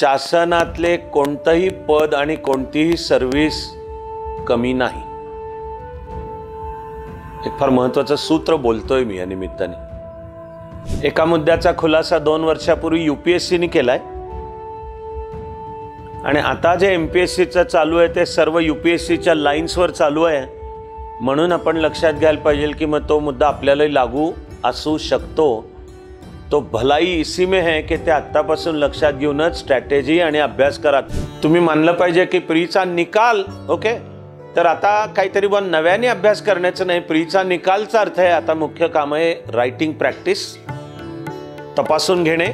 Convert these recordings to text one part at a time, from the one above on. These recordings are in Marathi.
शासनातले कोणतंही पद आणि कोणतीही सर्व्हिस कमी नाही. एक फार महत्त्वाचं सूत्र बोलतोय मी या निमित्ताने. एका मुद्द्याचा खुलासा 2 वर्षापूर्वी UPSCने केलाय आणि आता जे MPSCचं चालू आहे ते सर्व UPSCच्या लाईन्सवर चालू आहे. म्हणून आपण लक्षात घ्यायला पाहिजे की मग तो मुद्दा आपल्यालाही लागू असू शकतो. तो भलाई इसी में है की ते आत्तापासून लक्षात घेऊनच स्ट्रॅटेजी आणि अभ्यास करा. तुम्ही मानलं पाहिजे की प्रीचा निकाल ओके, तर आता काहीतरी नव्याने अभ्यास करण्याचं नाही. प्रीचा निकालचा अर्थ आहे आता मुख्य काम आहे रायटिंग प्रॅक्टिस तपासून घेणे.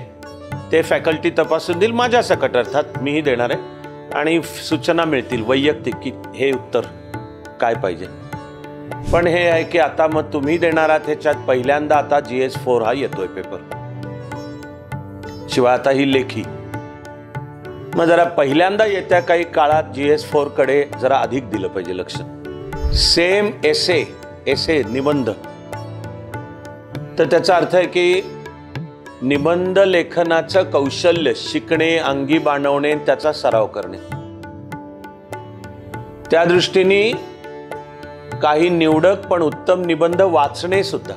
ते फॅकल्टी तपासून देईल माझ्या सकट, अर्थात मीही देणार आहे आणि सूचना मिळतील वैयक्तिक की हे उत्तर काय पाहिजे. पण हे आहे की आता मग तुम्ही देणार आहात ह्याच्यात पहिल्यांदा आता GS4 हा येतोय पेपर. शिवाय आता ही लेखी मग जरा पहिल्यांदा येत्या काही काळात GS4 कडे जरा अधिक दिलं पाहिजे लक्ष. सेम एसे निबंध, तर त्याचा अर्थ आहे की निबंध लेखनाचं कौशल्य शिकणे, अंगी बाणवणे, त्याचा सराव करणे. त्या दृष्टीने काही निवडक पण उत्तम निबंध वाचणे सुद्धा.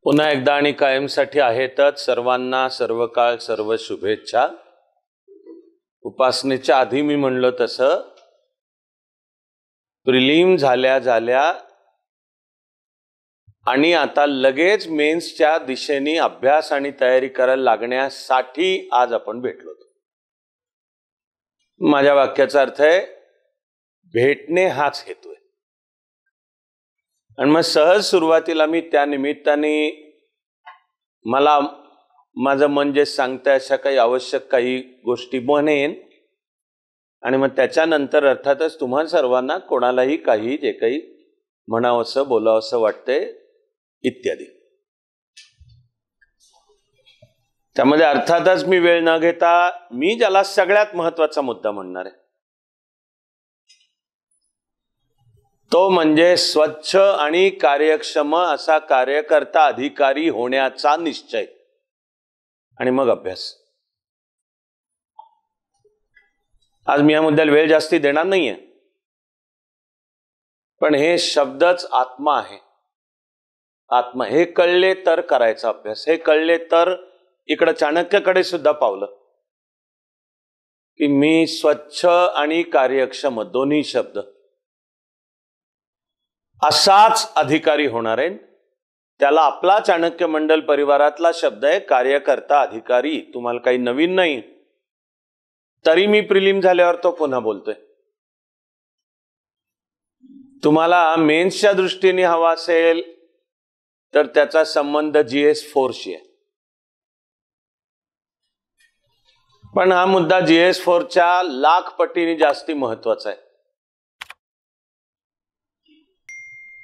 पुन्हा एकदा आणि कायमसाठी आहेतच सर्वांना सर्व काळ सर्व शुभेच्छा. उपासनेच्या आधी मी म्हणलो तसं प्रिलिम झाल्या आणि आता लगेच मेन्सच्या दिशेने अभ्यास आणि तयारी करायला लागण्यासाठी आज आपण भेटलो. माझ्या वाक्याचा अर्थ आहे भेटणे हाच हेतू आहे. आणि मग सहज सुरुवातीला मी त्या निमित्ताने मला माझं मन जे सांगतंय अशा काही आवश्यक काही गोष्टी म्हणेन आणि मग त्याच्यानंतर अर्थातच तुम्हा सर्वांना कोणालाही काही जे काही म्हणावंसं बोलावंसं वाटतंय इत्यादी. त्यामध्ये अर्थातच मी वेळ न घेता मी ज्याला सगळ्यात महत्वाचा मुद्दा म्हणणार आहे तो म्हणजे स्वच्छ आणि कार्यक्षम असा कार्यकर्ता अधिकारी होण्याचा निश्चय आणि मग अभ्यास. आज मी या मुद्द्याला वेळ जास्ती देणार नाहीये, पण हे शब्दच आत्मा आहे. आत्मा हे कळले तर करायचा अभ्यास, हे कळले तर इकडं चाणक्याकडे सुद्धा पावलं की मी स्वच्छ आणि कार्यक्षम दोन्ही शब्द असाच अधिकारी होणार आहे. त्याला आपला चाणक्य मंडल परिवारातला शब्द आहे कार्यकर्ता अधिकारी. तुम्हाला काही नवीन नाही, तरी मी प्रिलिम झाल्यावर तो पुन्हा बोलतोय. तुम्हाला मेन्सच्या दृष्टीने हवा असेल तर त्याचा संबंध GS4 शी आहे. पण हा मुद्दा GS4च्या लाख पटीने जास्ती महत्वाचा आहे.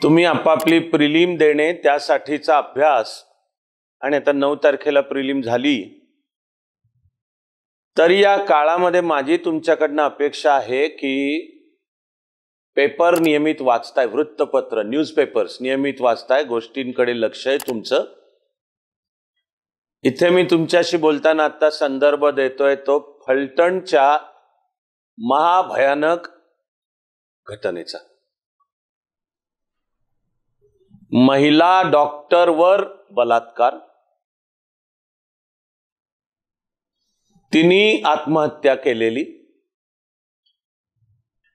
तुम्ही आपापली प्रिलिम देणे त्यासाठीचा अभ्यास, आणि आता 9 तारखेला प्रिलिम झाली, तरी या काळामध्ये माझी तुमच्याकडनं अपेक्षा आहे की पेपर नियमित वाचताय, वृत्तपत्र न्यूजपेपर्स नियमित वाचताय, गोष्टींकडे लक्ष आहे तुमचं. इथे मी तुमच्याशी बोलताना आता संदर्भ देतोय तो फलटणच्या महाभयानक घटनेचा. महिला डॉक्टरवर बलात्कार, तिने आत्महत्या केलेली.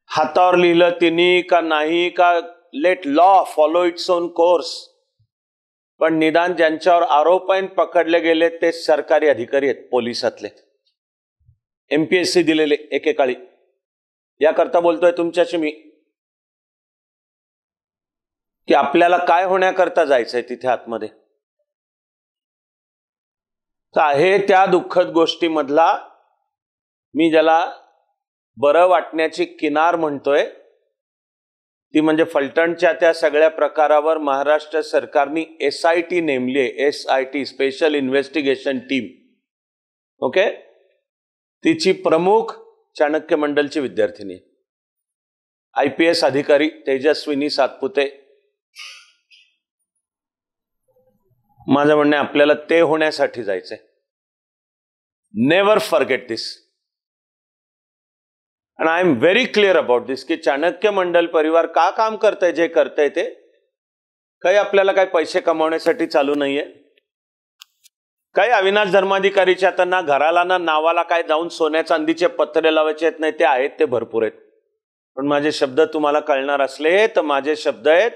हातावर लिहिलं तिने का नाही का let law follow its own course, पण निदान ज्यांच्यावर आरोप पकडले गेले ते सरकारी अधिकारी आहेत, पोलिसातले, MPSC दिलेले एकेकाळी. याकरता बोलतोय तुमच्याशी मी की आपल्याला काय होण्याकरता जायचंय तिथे आतमध्ये. तर आहे त्या दुःखद गोष्टीमधला मी ज्याला बरं वाटण्याची किनार म्हणतोय ती म्हणजे फलटणच्या त्या सगळ्या प्रकारावर महाराष्ट्र सरकारने SIT नेमली आहे. SIT special investigation team. Okay, तिची प्रमुख चाणक्य मंडलची विद्यार्थिनी, IPS अधिकारी तेजस्विनी सातपुते. माझं म्हणणं आपल्याला ते होण्यासाठी जायचंय. Never forget this. आणि I am very clear about this की चाणक्य मंडल परिवार का काम करतंय जे करतंय ते काही आपल्याला काही पैसे कमावण्यासाठी चालू नाहीये. काही अविनाश धर्माधिकारीच्या आता ना घराला ना नावाला काय जाऊन सोन्या चांदीचे पत्रे लावायचे आहेत नाही, ते आहेत ते भरपूर आहेत. पण माझे शब्द तुम्हाला कळणार असले तर माझे शब्द आहेत,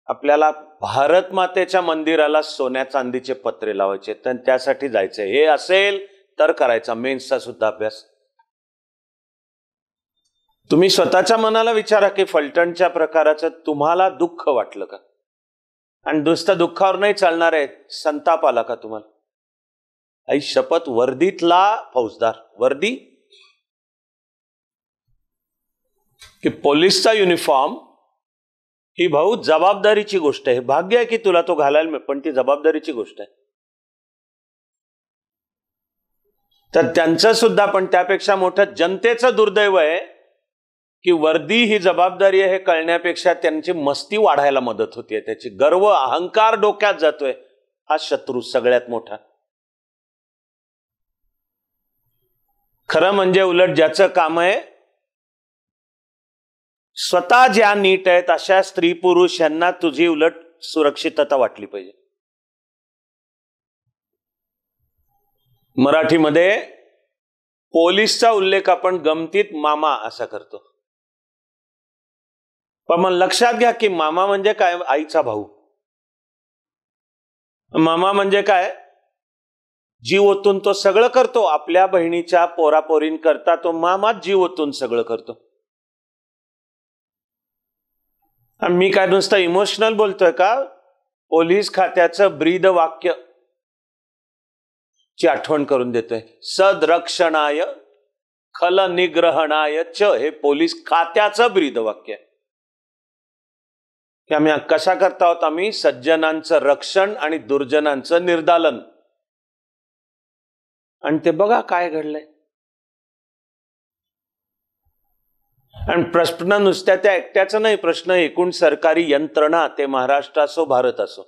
आपल्याला भारत मातेच्या मंदिराला सोन्या चांदीचे पत्रे लावायचे तर त्यासाठी जायचंय. हे असेल तर करायचा मेन्सचा सुद्धा अभ्यास. तुम्ही स्वतःच्या मनाला विचारा की फलटणच्या प्रकाराचं तुम्हाला दुःख वाटलं का? आणि नुसतं दुःखावर नाही चालणार आहे, संताप आला का तुम्हाला? आई शपथ, वर्दीतला फौजदार, वर्दी की पोलीसचा युनिफॉर्म ही भाऊ जबाबदारीची गोष्ट आहे. भाग्य आहे की तुला तो घालायला मिळेल, पण ती जबाबदारीची गोष्ट आहे. तर त्यांचं सुद्धा, पण त्यापेक्षा मोठं जनतेचं दुर्दैव आहे की वर्दी ही जबाबदारी आहे हे कळण्यापेक्षा त्यांची मस्ती वाढायला मदत होतीये, त्याची गर्व अहंकार डोक्यात जातोय. हा शत्रू सगळ्यात मोठा. खरं म्हणजे उलट ज्याचं काम आहे स्वतः ज्या नीट आहेत अशा स्त्री पुरुष यांना तुझी उलट सुरक्षितता वाटली पाहिजे. मराठीमध्ये पोलीसचा उल्लेख आपण गमतीत मामा असा करतो, पण मग लक्षात घ्या की मामा म्हणजे काय? आईचा भाऊ. मामा म्हणजे काय? जीव ओतून तो सगळं करतो. आपल्या बहिणीच्या पोरापोरींकरता तो मामाच जीव ओतून सगळं करतो. आणि मी काय नुसतं इमोशनल बोलतोय का? पोलीस खात्याचं ब्रीद वाक्य ची आठवण करून देतोय. सदरक्षणाय खल निग्रहणाय च, हे पोलीस खात्याचं ब्रीद वाक्य आहे की आम्ही कशा करता आहोत? आम्ही सज्जनांचं रक्षण आणि दुर्जनांचं निर्दालन. आणि ते बघा काय घडलंय. आणि प्रश्न नुसत्या त्या एकट्याचा नाही, प्रश्न एकूण सरकारी यंत्रणा, ते महाराष्ट्र असो भारत असो.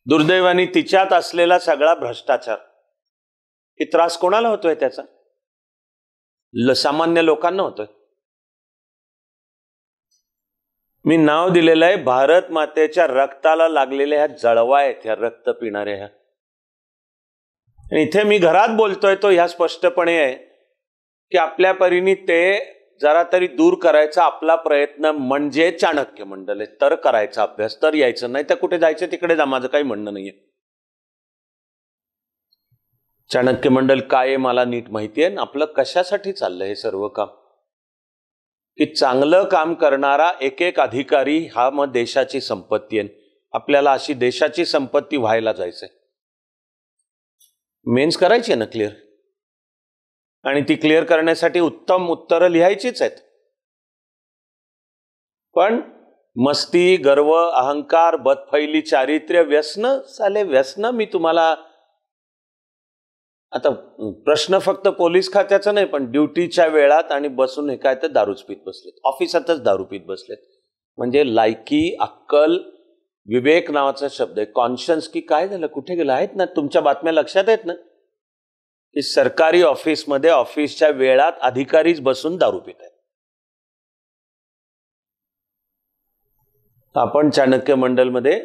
दुर्दैवाने तिच्यात असलेला सगळा भ्रष्टाचार, ही त्रास कोणाला होतोय? त्याचा सामान्य लोकांना होतोय. मी नाव दिलेलं आहे भारत मातेच्या रक्ताला लागलेल्या ह्या जळवा आहेत, ह्या रक्त पिणाऱ्या ह्या. आणि इथे मी घरात बोलतोय तो ह्या स्पष्टपणे आहे की आपल्या परीने ते जरा तरी दूर करायचा आपला प्रयत्न म्हणजे चाणक्य मंडल आहे. तर करायचा अभ्यास, तर यायचं, नाही तर कुठे जायचं तिकडे जा, माझं काही म्हणणं नाहीये. चाणक्य मंडल काय आहे मला नीट माहिती आहे. आपलं कशासाठी चाललंय हे सर्व काम? की चांगलं काम करणारा एक एक अधिकारी हा मग देशाची संपत्ती आहे. आपल्याला अशी देशाची संपत्ती व्हायला जायचंय. मेन्स करायची आहे ना क्लिअर, आणि ती क्लिअर करण्यासाठी उत्तम उत्तरं लिहायचीच आहेत. पण मस्ती, गर्व, अहंकार, बदफैली, चारित्र्य, व्यसन, साले व्यसन. मी तुम्हाला आता प्रश्न फक्त पोलीस खात्याचा नाही, पण ड्युटीच्या वेळात आणि बसून हे काय तर दारूच पीत बसलेत, ऑफिसातच दारू पीत बसलेत. म्हणजे लायकी, अक्कल, विवेक नावाचा शब्द आहे. कॉन्शियन्स की काय झालं, कुठे गेलं? आहेत ना तुमच्या बातम्या लक्षात आहेत ना की सरकारी ऑफिसमध्ये ऑफिसच्या वेळात अधिकारीच बसून दारू पित आहेत. आपण चाणक्य मंडलमध्ये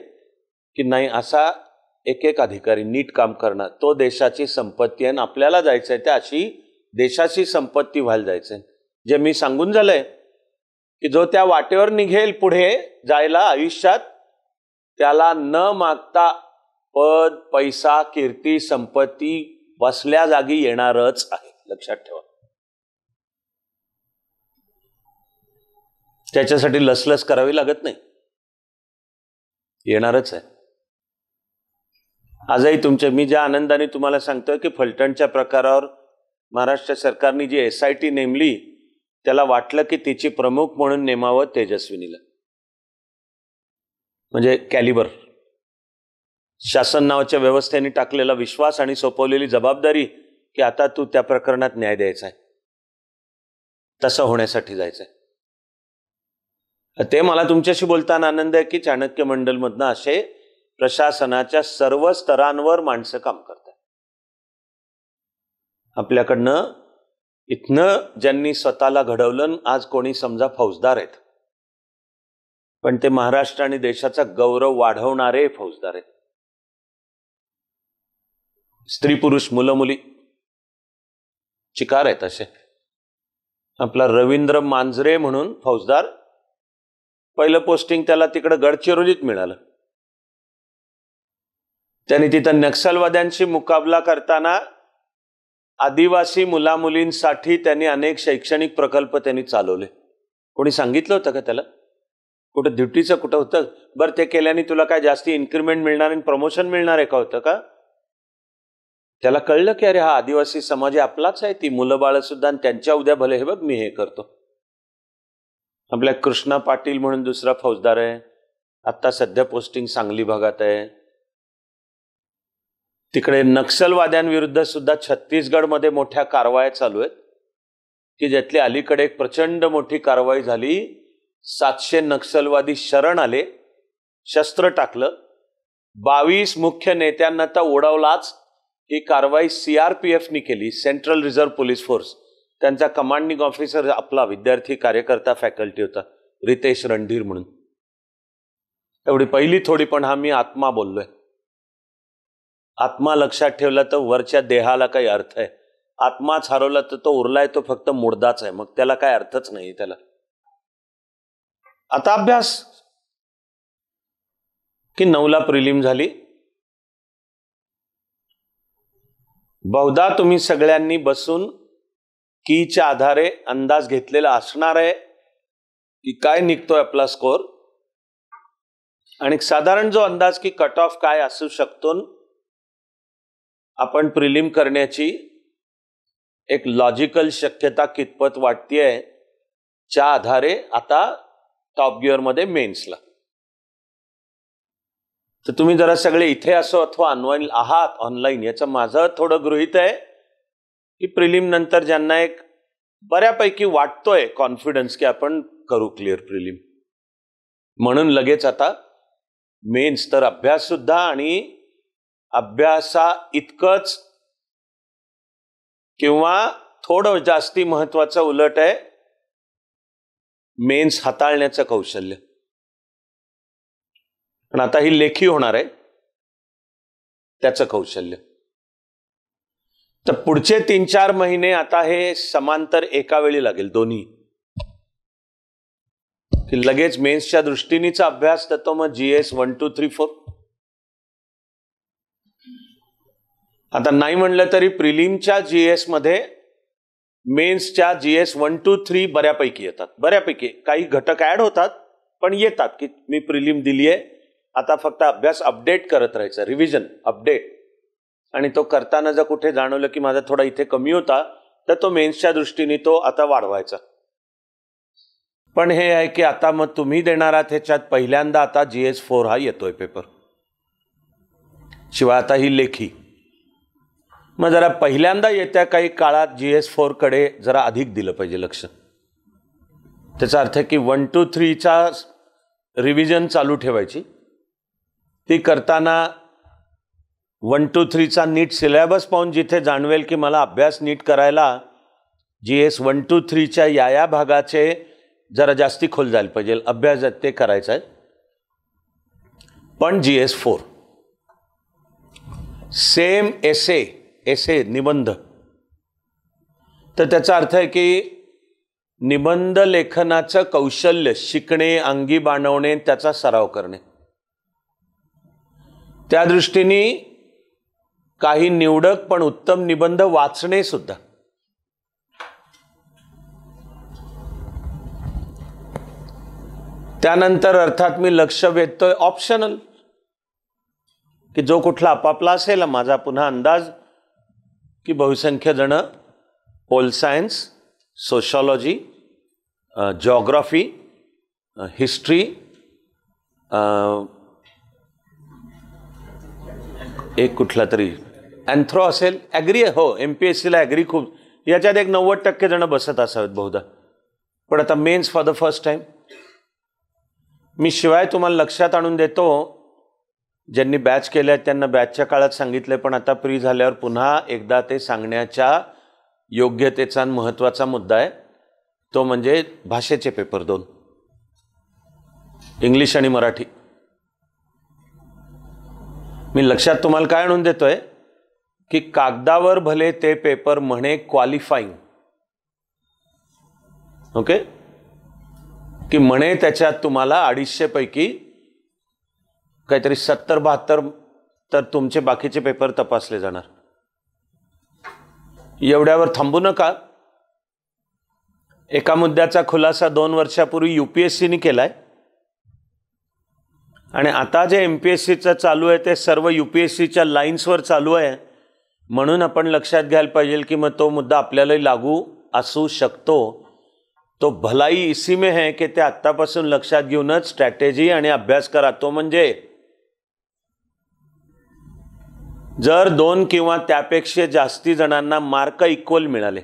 की नाही असा एक एक अधिकारी नीट काम करणार, तो देशाची संपत्ती आहे. आपल्याला जायचंय त्या अशी देशाची संपत्ती व्हायला जायचंय. जे मी सांगून झालंय की जो त्या वाटेवर निघेल पुढे जायला आयुष्यात, त्याला न मागता पद, पैसा, कीर्ती, संपत्ती बसल्या जागी येणारच आहे. लक्षात ठेवा. त्याच्यासाठी लसलस करावी लागत नाही, येणारच आहे. आजही मी ज्या आनंदाने तुम्हाला सांगतोय की फलटणच्या प्रकारावर महाराष्ट्र सरकारने जी SIT नेमली, त्याला वाटलं की तिची प्रमुख म्हणून नेमावं तेजस्विनीला. म्हणजे कॅलिबर शासन नावाच्या व्यवस्थेने टाकलेला विश्वास आणि सोपवलेली जबाबदारी की आता तू त्या प्रकरणात न्याय द्यायचा आहे, तसं होण्यासाठी जायचंय. ते मला तुमच्याशी बोलताना आनंद आहे की चाणक्य मंडलमधनं असे प्रशासनाच्या सर्व स्तरांवर माणसं काम करतात. आपल्याकडनं इथनं ज्यांनी स्वतःला घडवलं आज कोणी समजा फौजदार आहेत, पण ते महाराष्ट्र आणि देशाचा गौरव वाढवणारे फौजदार आहेत. स्त्री पुरुष मुलं मुली चिकार आहेत असे. आपला रवींद्र मांजरे म्हणून फौजदार, पहिलं पोस्टिंग त्याला तिकडं गडचिरोलीत मिळालं. त्यांनी तिथं नक्षलवाद्यांशी मुकाबला करताना आदिवासी मुलामुलींसाठी त्यांनी अनेक शैक्षणिक प्रकल्प त्यांनी चालवले. कोणी सांगितलं होतं का त्याला? कुठं ड्युटीचं कुठं होतं? बरं, ते केल्याने तुला काय जास्ती इन्क्रिमेंट मिळणार आणि प्रमोशन मिळणार आहे का होतं का? त्याला कळलं की अरे हा आदिवासी समाज आपलाच आहे, ती मुलं बाळ सुद्धा, आणि त्यांच्या उद्या भले हे बघ मी हे करतो. आपल्या कृष्णा पाटील म्हणून दुसरा फौजदार आहे, आता सध्या पोस्टिंग सांगली भागात आहे. तिकडे नक्षलवाद्यांविरुद्ध सुद्धा छत्तीसगडमध्ये मोठ्या कारवाया चालू आहेत की ज्यातली अलीकडे एक प्रचंड मोठी कारवाई झाली. 700 नक्षलवादी शरण आले, शस्त्र टाकलं, 22 मुख्य नेत्यांना तर उडवलाच. ही कारवाई CRPFनी केली, सेंट्रल रिझर्व्ह पोलीस फोर्स. त्यांचा कमांडिंग ऑफिसर आपला विद्यार्थी कार्यकर्ता फॅकल्टी होता, रितेश रणधीर म्हणून. एवढी पहिली थोडी, पण हा मी आत्मा बोललोय. आत्मा लक्षात ठेवला तर वरच्या देहाला काही अर्थ आहे. आत्माच हरवला तर तो उरलाय तो फक्त मुर्दाच आहे, मग त्याला काय अर्थच नाही त्याला. आता अभ्यास की 9ला प्रिलिम झाली. बहुधा तुम्ही सगळ्यांनी बसून कीच्या आधारे अंदाज घेतलेला असणार आहे की काय निघतोय आपला स्कोर, आणि साधारण जो अंदाज की कट ऑफ काय असू शकतो, आपण प्रिलिम करण्याची एक लॉजिकल शक्यता कितपत वाटतेय च्या आधारे आता टॉप गिअरमध्ये मेन्सला. तर तुम्ही जरा सगळे इथे असो अथवा ऑनलाईन, याचं माझं थोडं गृहीत आहे की प्रिलिम नंतर ज्यांना एक बऱ्यापैकी वाटतोय कॉन्फिडन्स की आपण करू क्लिअर प्रिलिम, म्हणून लगेच आता मेन्स. तर अभ्यास सुद्धा, आणि अभ्यासा इतकंच किंवा थोडं जास्ती महत्वाचं उलट आहे मेन्स हाताळण्याचं कौशल्य. पण आता ही लेखी होणार आहे, त्याचं कौशल्य. तर पुढचे 3-4 महिने आता हे समांतर एका वेळी लागेल दोन्ही, की लगेच मेन्सच्या दृष्टीनेचा अभ्यास, तर तो मग GS 1, 2, 3, 4. आता नाही म्हणलं तरी प्रिलिमच्या GS मध्ये मेन्सच्या GS 1, 2, 3 बऱ्यापैकी येतात. बऱ्यापैकी काही घटक ऍड होतात, पण येतात की मी प्रिलिम दिली आहे, आता फक्त अभ्यास अपडेट करत राहायचं, रिव्हिजन अपडेट. आणि तो करताना जर कुठे जाणवलं की माझा थोडा इथे कमी होता, तर तो मेन्सच्या दृष्टीने तो आता वाढवायचा. पण हे आहे की आता मग तुम्ही देणार आहात ह्याच्यात पहिल्यांदा आता GS 4 हा येतोय पेपर, शिवाय आता ही लेखी. मग जरा पहिल्यांदा येत्या काही काळात GS 4 कडे जरा अधिक दिलं पाहिजे लक्ष. त्याचा अर्थ आहे की 1, 2, 3चा रिव्हिजन चालू ठेवायची. ती करताना 1, 2, 3चा नीट सिलेबस पाहून जिथे जाणवेल की मला अभ्यास नीट करायला GS 1, 2, 3च्या या भागाचे जरा जास्ती खोल जायला पाहिजे अभ्यास, ते करायचा आहे. पण GS 4 सेम एसे निबंध, तर त्याचा अर्थ आहे की निबंध लेखनाचं कौशल्य शिकणे, अंगी बाणवणे, त्याचा सराव करणे. त्या दृष्टीने काही निवडक पण उत्तम निबंध वाचणे सुद्धा. त्यानंतर अर्थात मी लक्ष वेधतोय ऑप्शनल, की जो कुठला आपापला असेल. माझा पुन्हा अंदाज की बहुसंख्य जण pole science, sociology, geography, history, एक कुठला तरी अँथ्रो असेल, ॲग्री हो, MPSCला ॲग्री खूप, याच्यात एक 90% जण बसत असावेत बहुधा. पण आता mains for the first time. मी शिवाय तुम्हाला लक्षात आणून देतो, ज्यांनी बॅच केल्या त्यांना बॅचच्या काळात सांगितले, पण आता प्री झाल्यावर पुन्हा एकदा ते सांगण्याच्या योग्यतेचा महत्त्वाचा मुद्दा आहे. तो म्हणजे भाषेचे पेपर 2, इंग्लिश आणि मराठी. मी लक्षात तुम्हाला काय आणून देतोय की कागदावर भले ते पेपर म्हणे क्वालिफाईंग, ओके, की म्हणे त्याच्यात तुम्हाला 250 पैकी काहीतरी 70-72 तर तुमचे बाकीचे पेपर तपासले जाणार. एवढ्यावर थांबू नका. एका मुद्द्याचा खुलासा 2 वर्षापूर्वी UPSCने केलाय आणि आता जे MPSCचं चालू आहे ते सर्व UPSCच्या लाईन्सवर चालू आहे. म्हणून आपण लक्षात घ्यायला पाहिजे की मग तो मुद्दा आपल्यालाही लागू असू शकतो. तो भलाई इसी में है की ते आत्तापासून लक्षात घेऊनच स्ट्रॅटेजी आणि अभ्यास करा. तो म्हणजे जर 2 किंवा त्यापेक्षा जास्ती जणांना मार्क इक्वल मिळाले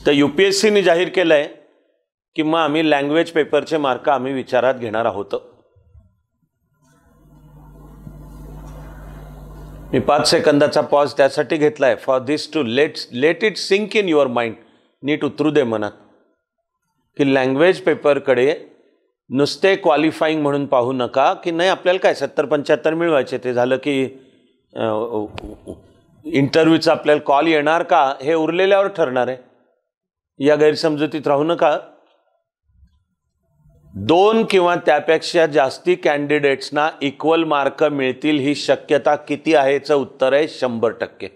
तर UPSCने जाहीर केलंय की मग आम्ही लँग्वेज पेपरचे मार्क आम्ही विचारात घेणार आहोत. मी 5 सेकंदाचा पॉज त्यासाठी घेतलाय, for this to let it sink in your mind. नीट उतरू दे मनात की लँग्वेज पेपरकडे नुसते क्वालिफाईंग म्हणून पाहू नका की नाही आपल्याला काय 70-75 मिळवायचे, ते झालं की इंटरव्ह्यूचा आपल्याला कॉल येणार का हे उरलेल्यावर ठरणार आहे. या गैरसमजुतीत राहू नका. 2 किंवा त्यापेक्षा जास्ती कॅन्डिडेट्सना इक्वल मार्क मिळतील ही शक्यता किती आहे याचं उत्तर आहे 100%.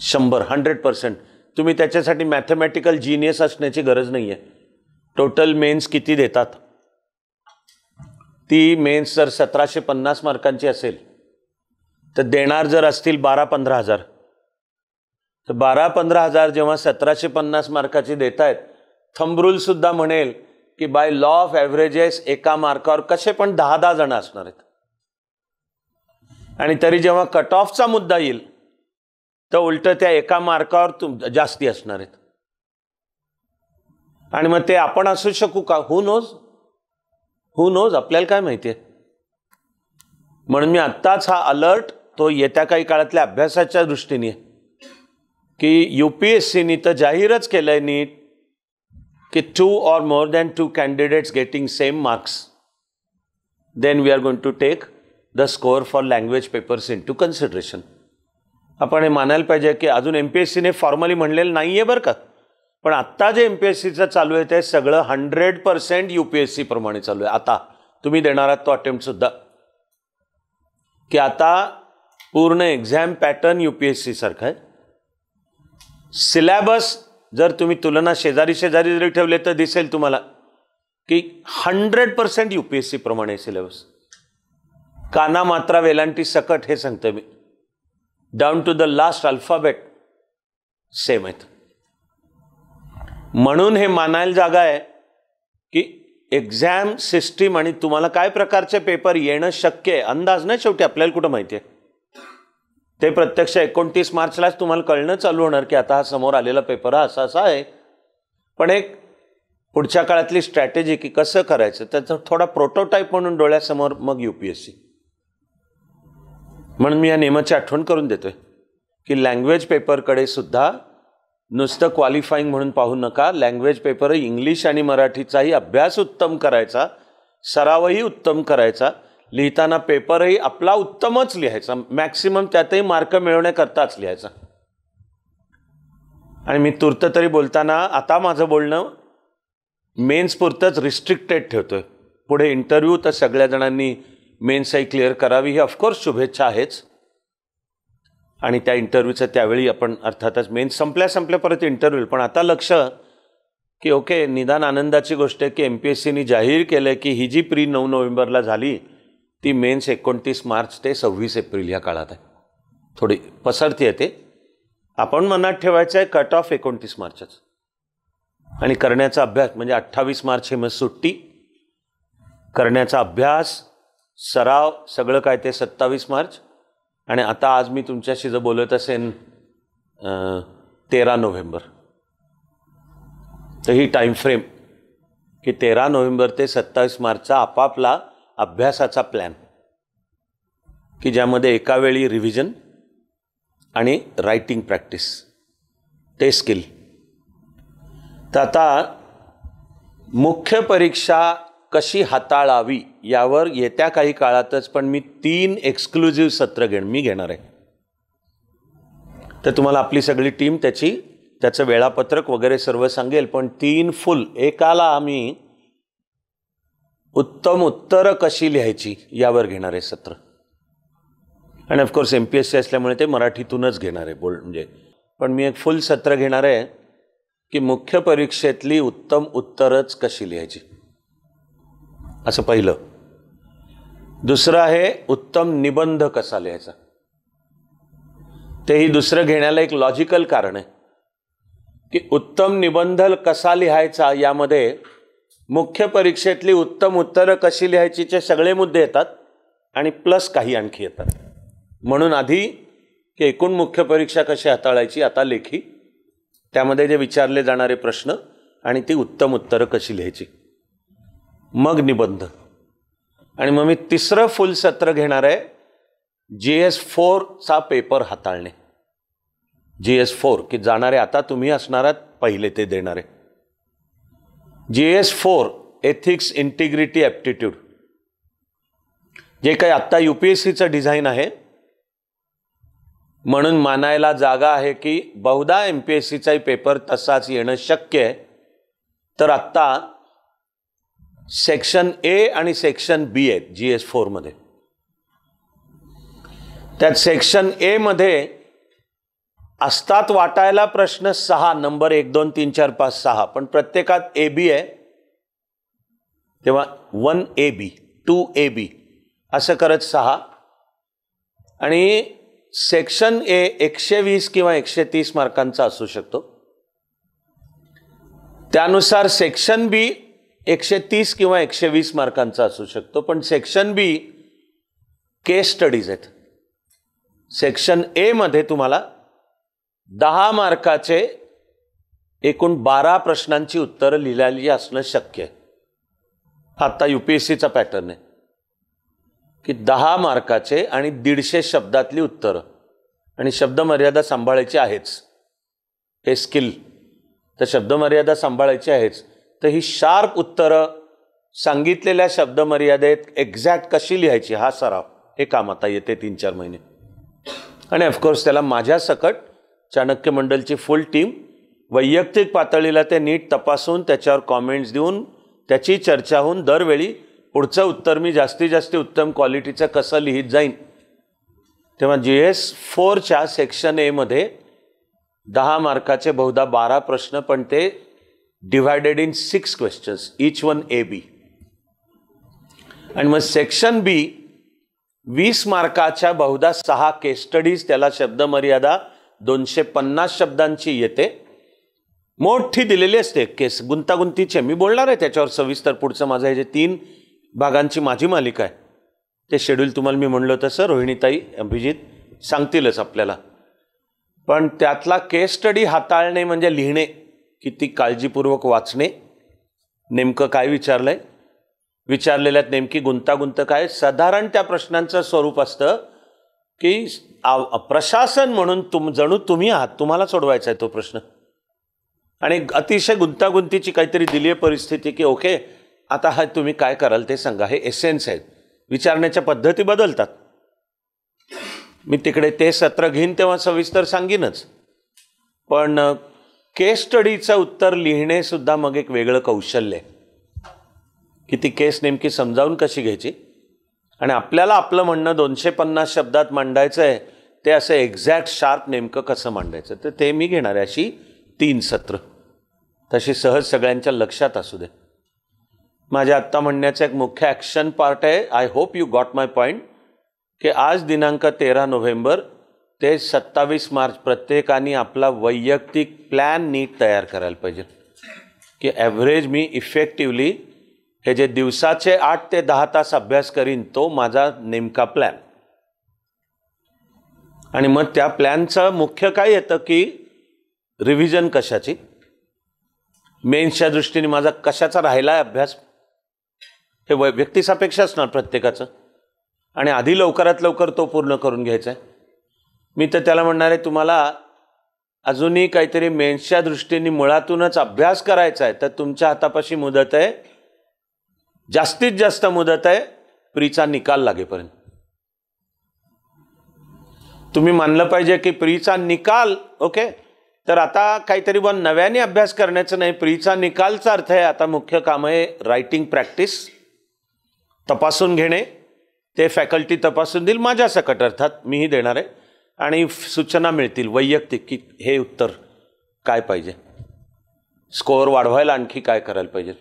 100% तुम्ही त्याच्यासाठी मॅथमॅटिकल जीनियस असण्याची गरज नाही आहे. टोटल मेन्स किती देतात, ती मेन्स जर 1750 मार्कांची असेल तर देणार जर असतील 12-15 हजार, तर 12-15 हजार जेव्हा 1750 मार्काची देत आहेत, थंब रूल सुद्धा म्हणेल की बाय लॉ ऑफ ॲव्हरेजेस एका मार्कावर कसे पण 10-10 जण असणार आहेत. आणि तरी जेव्हा कट ऑफचा मुद्दा येईल तर उलट त्या एका मार्कावर जास्ती असणार आहेत. आणि मग ते आपण असू शकू का? हू नोज, आपल्याला काय माहिती आहे. म्हणून मी आत्ताच हा अलर्ट तो येत्या काही काळातल्या अभ्यासाच्या दृष्टीने की UPSCने तर जाहीरच केलंय नीट कि 2 or more than 2 candidates getting same marks, then we are going to take the score for language papers into consideration. आपण हे मानायला पाहिजे की अजून MPSCने फॉर्मली म्हणलेलं नाहीये बरं का, पण आत्ता जे MPSCचं चालू आहे ते सगळं 100% UPSC प्रमाणे चालू आहे. आता तुम्ही देणार आहात तो अटेम्प्ट सुद्धा, की आता पूर्ण एक्झाम पॅटर्न UPSC सारखा आहे. सिलेबस जर तुम्ही तुलना शेजारी जरी ठेवले तर दिसेल तुम्हाला की 100% UPSC प्रमाणे सिलेबस. काना मात्रा वेलांटी सकट हे सांगतो मी, down to the last alphabet same आहेत. म्हणून हे मानायला जागा आहे की एक्झाम सिस्टीम आणि तुम्हाला काय प्रकारचे पेपर येणं शक्य आहे अंदाज नाही, शेवटी आपल्याला कुठं माहिती आहे. ते प्रत्यक्ष 29 मार्चलाच तुम्हाला कळणं चालू होणार की आता हा समोर आलेला पेपर हा असा आहे. पण एक पुढच्या काळातली स्ट्रॅटेजी की कसं करायचं त्याचा थोडा प्रोटोटाईप म्हणून डोळ्यासमोर मग UPSC. म्हणून मी या नियमाची आठवण करून देतोय की लँग्वेज पेपरकडे सुद्धा नुसतं क्वालिफाईंग म्हणून पाहू नका. लँग्वेज पेपर इंग्लिश आणि मराठीचाही अभ्यास उत्तम करायचा, सरावही उत्तम करायचा, लिहिताना पेपरही आपला उत्तमच लिहायचा, मॅक्सिमम त्यातही मार्क मिळवण्याकरताच लिहायचा. आणि मी तूर्त तरी बोलताना आता माझं बोलणं मेन्स पुरतंच रिस्ट्रिक्टेड ठेवतोय. पुढे इंटरव्ह्यू तर सगळ्या जणांनी मेन्सही क्लिअर करावी ही ऑफकोर्स शुभेच्छा आहेच. आणि त्या इंटरव्ह्यूचं त्यावेळी आपण अर्थातच मेन्स संपल्या परत इंटरव्ह्यू. पण आता लक्ष की ओके, निदान आनंदाची गोष्ट आहे की MPSCने जाहीर केलं की ही जी प्री 9 नोव्हेंबरला झाली ती मेन्स 29 मार्च ते 26 एप्रिल या काळात आहे. थोडी पसरती आहे ते. आपण मनात ठेवायचं आहे कट ऑफ 29 मार्चच आणि करण्याचा अभ्यास म्हणजे 28 मार्च हे मग सुट्टी. करण्याचा अभ्यास सराव सगळं काय ते 27 मार्च, आणि आता आज मी तुमच्याशी जर बोलत असेन 13 नोव्हेंबर, तर ही टाईम फ्रेम की 13 नोव्हेंबर ते 27 मार्चचा आपापला अभ्यासाचा प्लॅन, की ज्यामध्ये एका वेळी रिव्हिजन आणि रायटिंग प्रॅक्टिस, ते स्किल. तर आता मुख्य परीक्षा कशी हाताळावी यावर येत्या काही काळातच पण मी 3 एक्सक्लुझिव्ह सत्र घेणार आहे. तर तुम्हाला आपली सगळी टीम त्याचं वेळापत्रक वगैरे सर्व सांगेल, पण 3 फुल एकाला आम्ही उत्तम उत्तरं कशी लिहायची यावर घेणार आहे सत्र. आणि ऑफकोर्स MPSC असल्यामुळे ते मराठीतूनच घेणार आहे म्हणजे. पण मी एक फुल सत्र घेणार आहे की मुख्य परीक्षेतली उत्तम उत्तरच कशी लिहायची, असं पहिलं. दुसरं आहे उत्तम निबंध कसा लिहायचा. तेही दुसरं घेण्याला एक लॉजिकल कारण आहे की उत्तम निबंध कसा लिहायचा यामध्ये मुख्य परीक्षेतली उत्तम उत्तरं कशी लिहायचीचे सगळे मुद्दे येतात आणि प्लस काही आणखी येतात. म्हणून आधी की एकूण मुख्य परीक्षा कशी हाताळायची, आता लेखी, त्यामध्ये जे विचारले जाणारे प्रश्न आणि ती उत्तम उत्तरं कशी लिहायची, मग निबंध. आणि मग मी तिसरं फुल सत्र घेणार आहे GS4चा पेपर हाताळणे. GS4 की जाणारे आता तुम्ही असणारात पहिले ते देणारे. GS4 एथिक्स, इंटिग्रिटी, ॲप्टिट्यूड, जे काही आत्ता UPSCचं डिझाईन आहे, म्हणून मानायला जागा आहे की बहुधा MPSCचाही पेपर तसाच येणं शक्य आहे. तर आत्ता सेक्शन A आणि सेक्शन B आहेत GS4 मध्ये. त्यात सेक्शन A मध्ये असतात वाटायला प्रश्न 6, नंबर 1 2 3 4 5 6, पण प्रत्येकात AB आहे, तेव्हा 1AB 2AB असं करत 6. आणि सेक्शन A 120 किंवा 130 मार्कांचा असू शकतो. त्यानुसार सेक्शन B 130 किंवा 120 मार्कांचा असू शकतो. पण सेक्शन B केस स्टडीज आहेत. सेक्शन A मध्ये तुम्हाला 10 मार्काचे एकूण 12 प्रश्नांची उत्तरं लिहिलेली असणं शक्य आहे. आता UPSCचा पॅटर्न आहे की 10 मार्काचे आणि 150 शब्दातली उत्तरं, आणि शब्दमर्यादा सांभाळायची आहेच, हे स्किल. तर शब्दमर्यादा सांभाळायची आहेच. तर ही शार्प उत्तरं सांगितलेल्या शब्दमर्यादेत एक्झॅक्ट कशी लिहायची हा सराव, हे काम आता येते 3-4 महिने. आणि ऑफकोर्स त्याला माझ्या सकट चाणक्य मंडलची फुल टीम वैयक्तिक पातळीला ते नीट तपासून त्याच्यावर कॉमेंट्स देऊन त्याची चर्चा होऊन दरवेळी पुढचं उत्तर मी जास्तीत जास्त उत्तम क्वालिटीचं कसं लिहित जाईन. तेव्हा GS4च्या सेक्शन A मध्ये 10 मार्काचे बहुधा 12 प्रश्न, पण ते divided in 6 questions, each one AB. आणि मग सेक्शन B 20 मार्काच्या बहुधा 6 केस स्टडीज, त्याला शब्दमर्यादा 250 शब्दांची येते, मोठी दिलेली असते केस, गुंतागुंतीचे. मी बोलणार आहे त्याच्यावर सविस्तर. पुढचं माझं हे जे 3 भागांची माझी मालिका आहे ते शेड्यूल तुम्हाला मी म्हणलं तसं रोहिणीताई, अभिजित सांगतीलच आपल्याला. पण त्यातला केस स्टडी हाताळणे म्हणजे लिहिणे, किती काळजीपूर्वक वाचणे, नेमकं काय विचारलंय, विचारलेल्यात नेमकी गुंतागुंत काय. साधारण त्या प्रश्नांचं स्वरूप असतं की प्रशासन म्हणून जणू तुम्ही आहात, तुम्हाला सोडवायचा आहे तो प्रश्न. आणि अतिशय गुंतागुंतीची काहीतरी दिली आहे परिस्थिती की ओके आता हा तुम्ही काय कराल ते सांगा, हे एसेन्स आहेत. विचारण्याच्या पद्धती बदलतात. मी तिकडे ते सत्र घेईन तेव्हा सविस्तर सांगीनच. पण केस स्टडीचं उत्तर लिहिणे सुद्धा मग एक वेगळं कौशल्य आहे की ती केस नेमकी समजावून कशी घ्यायची, आणि आपल्याला आपलं म्हणणं 250 शब्दात मांडायचं आहे ते असं एक्झॅक्ट शार्प नेमकं कसं मांडायचं. तर ते मी घेणार आहे अशी 3 सत्र, तशी सहज सगळ्यांच्या लक्षात असू दे. माझ्या आत्ता म्हणण्याचं एक मुख्य ॲक्शन पार्ट आहे. I hope you got my point की आज दिनांक 13 नोव्हेंबर ते 27 मार्च प्रत्येकाने आपला वैयक्तिक प्लॅन नीट तयार करायला पाहिजे की ॲव्हरेज मी इफेक्टिवली हे जे दिवसाचे 8 ते 10 तास अभ्यास करीन तो माझा नेमका प्लॅन. आणि मग त्या प्लॅनचं मुख्य काय येतं की रिव्हिजन कशाची, मेन्सच्या दृष्टीने माझा कशाचा राहिला अभ्यास, हे व्यक्तिसापेक्ष असणार प्रत्येकाचं, आणि आधी लवकरात लवकर तो पूर्ण करून घ्यायचा आहे. मी तर त्याला म्हणणार आहे तुम्हाला अजूनही काहीतरी मेन्सच्या दृष्टीने मुळातूनच अभ्यास करायचा आहे तर तुमच्या हातापाशी मुदत आहे, जास्तीत जास्त मुदत आहे प्रीचा निकाल लागेपर्यंत. तुम्ही मानलं पाहिजे की प्रीचा निकाल ओके, तर आता काहीतरी पण नव्याने अभ्यास करण्याचं नाही. प्रीचा निकालचा अर्थ आहे आता मुख्य काम आहे रायटिंग प्रॅक्टिस तपासून घेणे. ते फॅकल्टी तपासून देईल माझ्या सकट, अर्थात मीही देणार आहे, आणि सूचना मिळतील वैयक्तिक की हे उत्तर काय पाहिजे, स्कोअर वाढवायला आणखी काय करायला पाहिजे.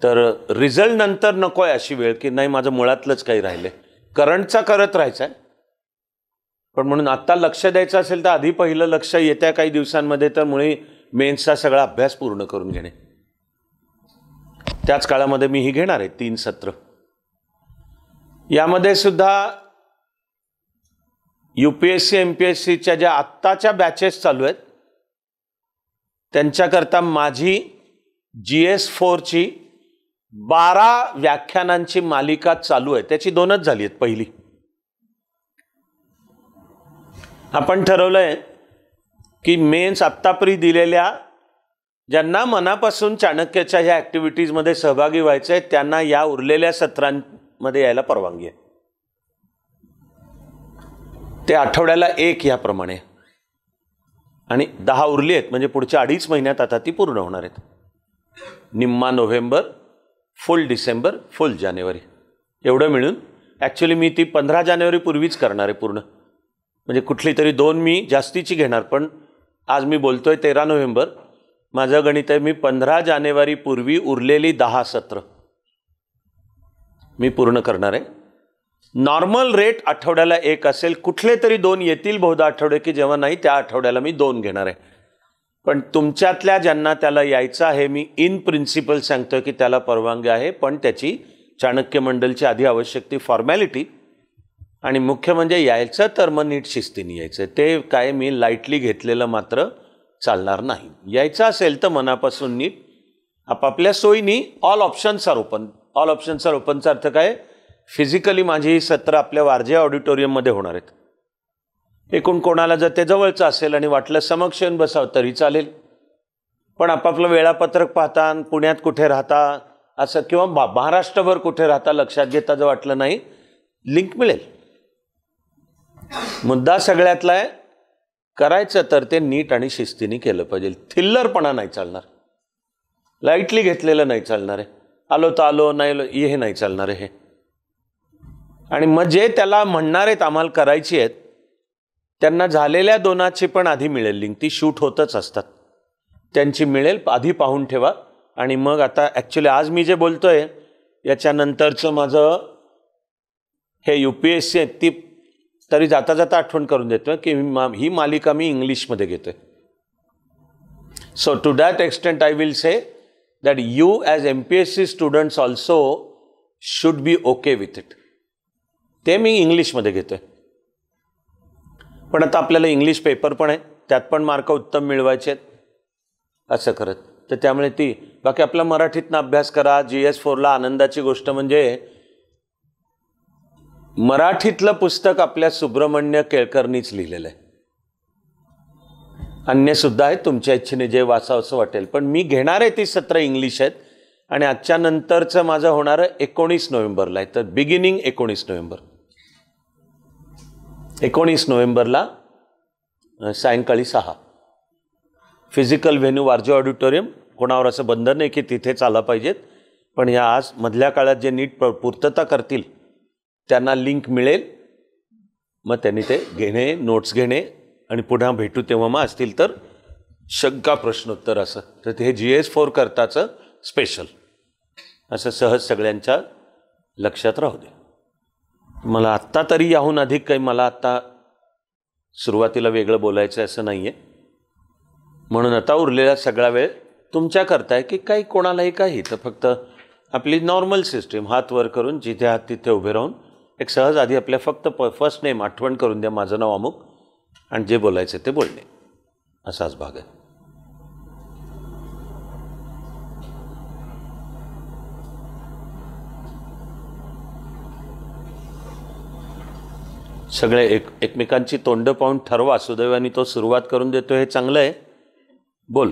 तर रिझल्ट नंतर नको आहे अशी वेळ की नाही माझं मुळातलंच काही राहिलं आहे, करंटचा करत राहायचं आहे. पण म्हणून आत्ता लक्ष द्यायचं असेल तर आधी पहिलं लक्ष येत्या काही दिवसांमध्ये तर मुळे मेन्सचा सगळा अभ्यास पूर्ण करून घेणे. त्याच काळामध्ये मी ही घेणार आहे 3 सत्र. यामध्ये सुद्धा UPSC MPSCच्या ज्या आत्ताच्या बॅचेस चालू आहेत त्यांच्याकरता माझी GS4ची 12 व्याख्यानांची मालिका चालू आहे. त्याची 2च झाली आहेत. पहिली आपण ठरवलंय की मेन्स आत्तापर्यंत दिलेल्या ज्यांना मनापासून चाणक्याच्या ह्या ॲक्टिव्हिटीजमध्ये सहभागी व्हायचं आहे त्यांना या उरलेल्या सत्रांमध्ये यायला परवानगी आहे. ते आठवड्याला 1 याप्रमाणे, आणि 10 उरली आहेत म्हणजे पुढच्या 2.5 महिन्यात आता ती पूर्ण होणार आहेत. निम्मा नोव्हेंबर, फुल डिसेंबर, फुल जानेवारी एवढं मिळून. ॲक्च्युली मी ती 15 जानेवारीपूर्वीच करणार आहे पूर्ण, म्हणजे कुठली तरी 2 मी जास्तीची घेणार. पण आज मी बोलतोय 13 नोव्हेंबर, माझं गणित आहे मी 15 जानेवारीपूर्वी उरलेली 10 सत्र मी पूर्ण करणार आहे. नॉर्मल रेट आठवड्याला 1 असेल, कुठले तरी 2 येतील बहुधा आठवडे की जेव्हा नाही त्या आठवड्याला मी 2 घेणार आहे. पण तुमच्यातल्या ज्यांना त्याला यायचं आहे मी इन प्रिन्सिपल सांगतोय की त्याला परवानगी आहे, पण त्याची चाणक्य मंडलची आधी आवश्यक ती फॉर्मॅलिटी, आणि मुख्य म्हणजे यायचं तर मग नीट शिस्तीने यायचं. ते काय मी लाईटली घेतलेलं मात्र चालणार नाही. यायचं असेल तर मनापासून नीट आपापल्या सोयीनी. All options are open. All options are ओपनचा अर्थ काय, फिजिकली माझी ही सत्र आपल्या वारजे ऑडिटोरियममध्ये होणार आहेत. एकूण कोणाला जर ते जवळचं असेल आणि वाटलं समक्ष येऊन बसावं तरी चालेल, पण आपापलं वेळापत्रक पाहता, पुण्यात कुठे राहता असं किंवा महाराष्ट्रभर कुठे राहता लक्षात घेता जर वाटलं नाही, लिंक मिळेल. मुद्दा सगळ्यातला आहे करायचं तर ते नीट आणि शिस्तीने केलं पाहिजे. थिल्लरपणा नाही चालणार, लाईटली घेतलेलं नाही चालणार आहे, आलो तर आलो, नाही हे नाही चालणार आहे. आणि मग जे त्याला म्हणणार आहेत आम्हाला करायची आहेत त्यांना झालेल्या 2ची पण आधी मिळेल लिंक, ती शूट होतच असतात, त्यांची मिळेल, आधी पाहून ठेवा. आणि मग आता ॲक्च्युली आज मी जे बोलतोय याच्यानंतरचं माझं हे UPSC आहे ती तरी जाता जाता आठवण करून देतोय की ही मालिका मी इंग्लिशमध्ये घेतोय. So to that extent I will say that you as MPSC students also should be okay with it. ते मी इंग्लिशमध्ये घेतोय, पण आता आपल्याला इंग्लिश पेपर पण आहे, त्यात पण मार्क उत्तम मिळवायचे आहेत असं करत. तर त्यामुळे ती बाकी आपला मराठीतनं अभ्यास करा. GS4ला आनंदाची गोष्ट म्हणजे मराठीतलं पुस्तक आपल्या सुब्रमण्य केळकरनीच लिहिलेलं आहे. अन्य सुद्धा आहेत तुमच्या इच्छेने जे वाचावं असं वाटेल, पण मी घेणार आहे ती सत्र इंग्लिश आहेत. आणि आजच्या नंतरचं माझं होणारं 19 नोव्हेंबरला आहे. तर बिगिनिंग 19 नोव्हेंबर, 19 नोव्हेंबरला सायंकाळी 6 फिजिकल व्हेन्यू वारजे ऑडिटोरियम. कोणावर असं बंधन नाही की तिथेच आला पाहिजेत, पण या आज मधल्या काळात जे नीट पूर्तता करतील त्यांना लिंक मिळेल. मग त्यांनी ते घेणे, नोट्स घेणे, आणि पुन्हा भेटू तेव्हा मग असतील तर शंका प्रश्नोत्तर असं. तर ते GS4 करताचं स्पेशल असं सहज सगळ्यांच्या लक्षात राहू दे. मला आत्ता तरी याहून अधिक काही मला आत्ता सुरुवातीला वेगळं बोलायचं असं नाही आहे. म्हणून आता उरलेला सगळा वेळ तुमच्या करताय की काही कोणालाही काही, तर फक्त आपली नॉर्मल सिस्टीम, हात वर करून जिथे हात तिथे उभे राहून एक सहज आधी आपल्या फक्त फर्स्ट नेम आठवण करून द्या, माझं नाव अमुक, आणि जे बोलायचं ते बोलणे, असाच भाग आहे. सगळे एकमेकांची तोंड पाहून ठरवा. सुदैवाने तो सुरुवात करून देतो, हे चांगलं आहे. बोल.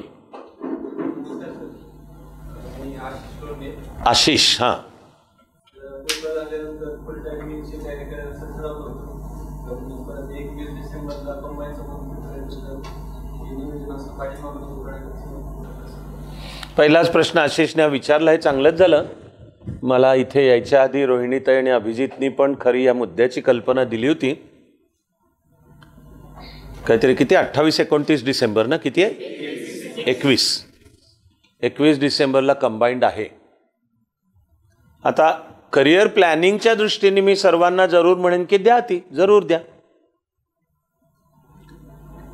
आशिष. हां, पहिलाच प्रश्न आशिषने विचारला, हे चांगलंच झालं. मला इथे यायच्या आधी रोहिणीताई आणि अभिजितनी पण खरी या मुद्द्याची कल्पना दिली होती. काहीतरी किती 28-29 डिसेंबर ना, किती आहे? 21 डिसेंबरला कंबाईंड आहे. आता करिअर प्लॅनिंगच्या दृष्टीने मी सर्वांना जरूर म्हणेन की द्या, ती जरूर द्या.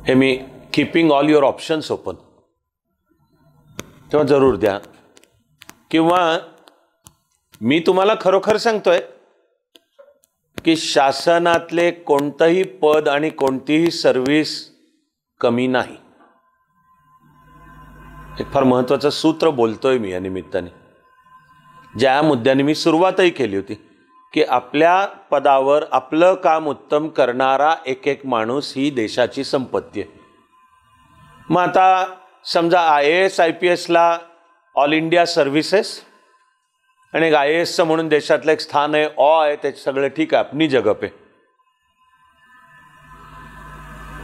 हे मी keeping all your options open, तेव्हा जरूर द्या. किंवा मी तुम्हाला खरोखर सांगतोय की शासनातले कोणतंही पद आणि कोणतीही सर्व्हिस कमी नाही. एक फार महत्वाचं सूत्र बोलतोय मी या निमित्ताने, ज्या मुद्द्याने मी सुरुवातही केली होती की आपल्या पदावर आपलं काम उत्तम करणारा एक एक माणूस ही देशाची संपत्ती आहे. मग आता समजा IAS IPSला ऑल इंडिया सर्व्हिसेस आणि एक IASचं म्हणून देशातलं एक स्थान आहे, आहे, ते सगळं ठीक आहे, आपली जगप आहे.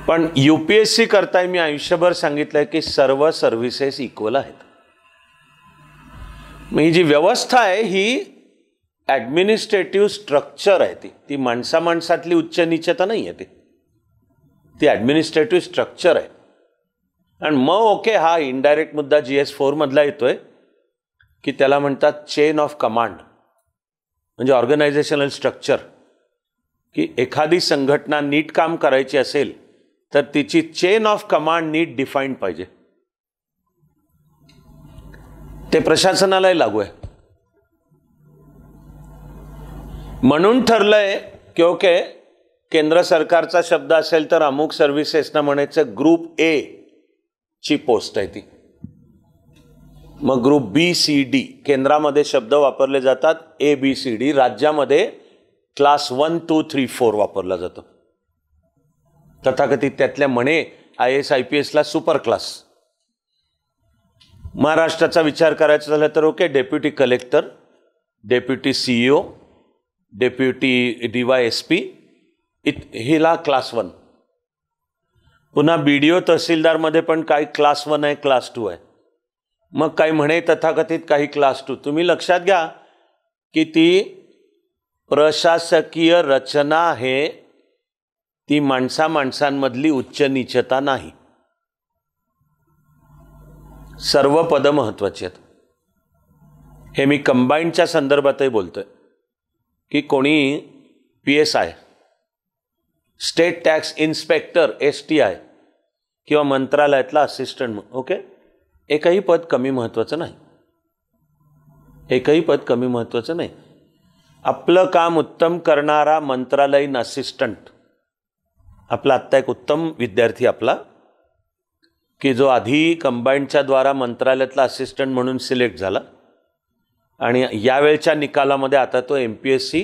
पण UPSC करताय मी आयुष्यभर सांगितलंय की सर्व सर्व्हिसेस इक्वल आहेत. मग ही जी व्यवस्था आहे ही ॲडमिनिस्ट्रेटिव्ह स्ट्रक्चर आहे, ती माणसातली उच्च नीचता नाही आहे, ती ॲडमिनिस्ट्रेटिव्ह स्ट्रक्चर आहे. आणि मग ओके, हा इनडायरेक्ट मुद्दा GS4 मधला येतोय की त्याला म्हणतात चेन ऑफ कमांड, म्हणजे ऑर्गनायझेशनल स्ट्रक्चर. की एखादी संघटना नीट काम करायची असेल तर तिची चेन ऑफ कमांड नीट डिफाईन्ड पाहिजे. ते प्रशासनालाही लागू आहे. म्हणून ठरलंय की ओके, केंद्र सरकारचा शब्द असेल तर अमुक सर्व्हिसेसना म्हणायचं ग्रुप A ची पोस्ट आहे ती. मग ग्रुप BCD केंद्रामध्ये शब्द वापरले जातात, ABCD राज्यामध्ये क्लास 1, 2, 3, 4 वापरला जातो. तथाकथित त्यातल्या म्हणे IAS IPSला सुपर क्लास. महाराष्ट्राचा विचार करायचा झाला तर okay, deputy collector, deputy CEO, deputy DYSP हिला क्लास 1. पुन्हा BDO तहसीलदारमध्ये पण काही क्लास 1 आहे, क्लास 2 आहे. मग काही म्हणे तथाकथित काही क्लास 2. तुम्ही लक्षात घ्या की ती प्रशासकीय रचना आहे, ती माणसांमधली उच्च नीचता नाही. सर्व पद महत्वाची आहेत. हे मी कंबाईंडच्या संदर्भातही बोलतोय की कोणी PSI, state tax inspector STI किंवा मंत्रालयातला असिस्टंट, ओके, एकही पद कमी महत्वाचं नाही. एकही पद कमी महत्वाचं नाही. आपलं काम उत्तम करणारा मंत्रालयीन असिस्टंट, आपला आत्ता एक उत्तम विद्यार्थी आपला की जो आधी कंबाईंडच्या द्वारा मंत्रालयातला असिस्टंट म्हणून सिलेक्ट झाला आणि यावेळच्या निकालामध्ये आता तो MPSC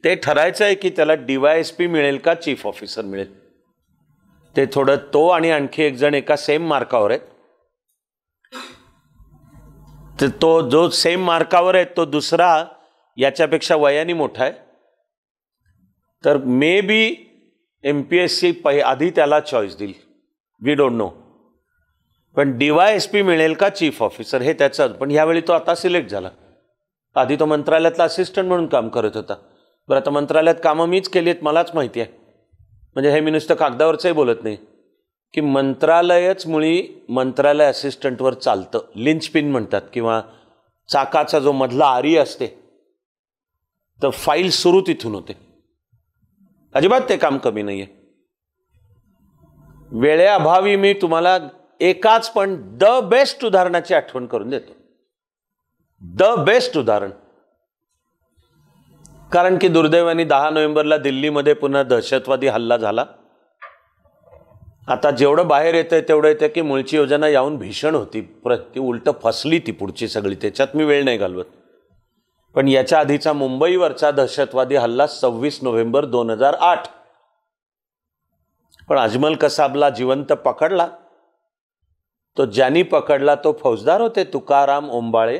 ते ठरायचं आहे की त्याला DYSP मिळेल का चीफ ऑफिसर मिळेल. ते थोडं, तो आणि आणखी एक जण एका सेम मार्कावर आहेत. तर तो जो सेम मार्कावर आहे तो दुसरा याच्यापेक्षा वयाने मोठा आहे. तर मे बी MPSC आधी त्याला चॉईस देईल, वी डोंट नो. पण DYSP मिळेल का चीफ ऑफिसर हे त्याचं. पण ह्यावेळी तो आता सिलेक्ट झाला. आधी तो मंत्रालयातला असिस्टंट म्हणून काम करत होता. बरं, आता मंत्रालयात कामं मीच केली आहेत, मलाच माहिती आहे. म्हणजे हे मी नुसतं कागदावरचंही बोलत नाही की मंत्रालयच मुळी मंत्रालय असिस्टंटवर चालतं. लिंचपिन म्हणतात किंवा चाकाचा जो मधला आरी असते, तर फाईल सुरू तिथून होते. अजिबात ते काम कमी नाही आहे. वेळेअभावी मी तुम्हाला एकाच पण द बेस्ट उदाहरणाची आठवण करून देतो. द बेस्ट उदाहरण कारण की दुर्दैवाने 10 नोव्हेंबरला दिल्लीमध्ये पुन्हा दहशतवादी हल्ला झाला. आता जेवढं बाहेर येतंय तेवढं येतं की मूळची योजना याहून भीषण होती, ती उलट फसली ती पुढची सगळी. त्याच्यात मी वेळ नाही घालवत. पण याच्या आधीचा मुंबईवरचा दहशतवादी हल्ला 26 नोव्हेंबर 2008. पण अजमल कसाबला जिवंत पकडला. तो ज्यांनी पकडला तो फौजदार होते, तुकाराम ओंबाळे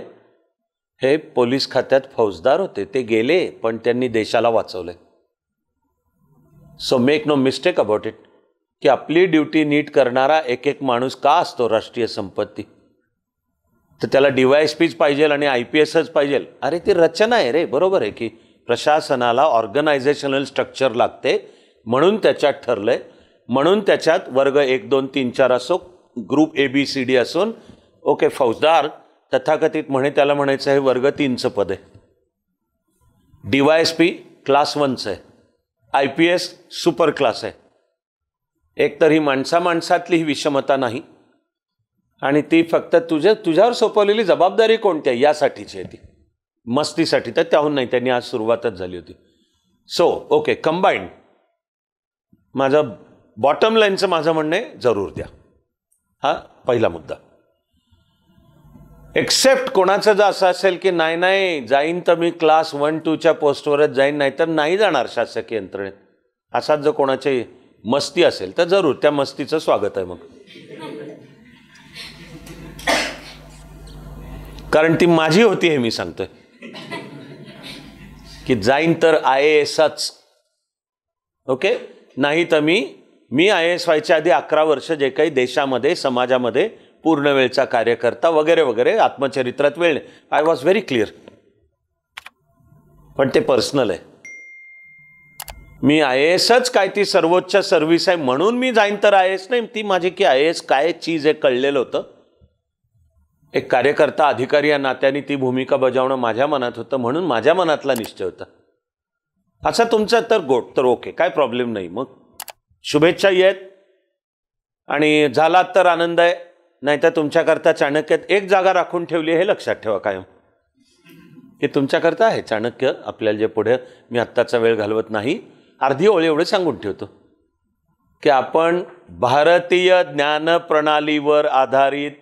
हे पोलीस खात्यात फौजदार होते. ते गेले पण त्यांनी देशाला वाचवले. So make no mistake about it की आपली ड्युटी नीट करणारा एक एक माणूस का असतो राष्ट्रीय संपत्ती? तर त्याला DYSPच पाहिजे आणि IPSच पाहिजे? अरे ती रचना आहे रे. बरोबर आहे की प्रशासनाला ऑर्गनायझेशनल स्ट्रक्चर लागते, म्हणून त्याच्यात ठरलंय. म्हणून त्याच्यात वर्ग 1, 2, 3, 4 असो, ग्रुप ABCD असून ओके फौजदार तथाकथित म्हणे त्याला म्हणायचं हे वर्ग 3चं पद आहे. DYSP क्लास 1चं आहे. IPS सुपर क्लास आहे. एक तर ही माणसातली ही विषमता नाही आणि ती फक्त तुझ्यावर सोपवलेली जबाबदारी कोणती आहे यासाठीची आहे, ती मस्तीसाठी. तर त्याहून नाही, त्यांनी आज सुरुवातच झाली होती. So okay combined. माझं बॉटम लाईनचं माझं म्हणणे जरूर द्या. हा पहिला मुद्दा. एक्सेप्ट कोणाचं जर असं असेल की नाही जाईन तर मी क्लास 1, 2च्या पोस्टवरच जाईन, नाहीतर नाही जाणार शासकीय यंत्रणेत, असाच जर कोणाची मस्ती असेल तर जरूर त्या मस्तीचं स्वागत आहे. मग कारण ती माझी होती हे मी सांगतोय की जाईन तर IASच. ओके, नाही तर मी IAS व्हायच्या आधी 11 वर्ष जे काही देशामध्ये समाजामध्ये पूर्ण वेळचा कार्यकर्ता वगैरे वगैरे आत्मचरित्रात वेळ. I was very clear. पण ते पर्सनल आहे. मी IASच काय ती सर्वोच्च सर्व्हिस आहे म्हणून मी जाईन तर IAS नाही. ती माझी की IAS काय चीज आहे कळलेलं होतं. एक कार्यकर्ता अधिकारी या नात्याने ती भूमिका बजावणं माझ्या मनात होतं, म्हणून माझ्या मनातला निश्चय होता. असा तुमचा तर गोट तर ओके, काय प्रॉब्लेम नाही. मग शुभेच्छा येत आणि झालात तर आनंद आहे, नाहीतर तुमच्याकरता चाणक्यात एक जागा राखून ठेवली हे लक्षात ठेवा कायम. हे तुमच्याकरता आहे चाणक्य. आपल्याला जे पुढे मी आत्ताचा वेळ घालवत नाही, अर्धी ओळ एवढे सांगून ठेवतो की आपण भारतीय ज्ञान प्रणालीवर आधारित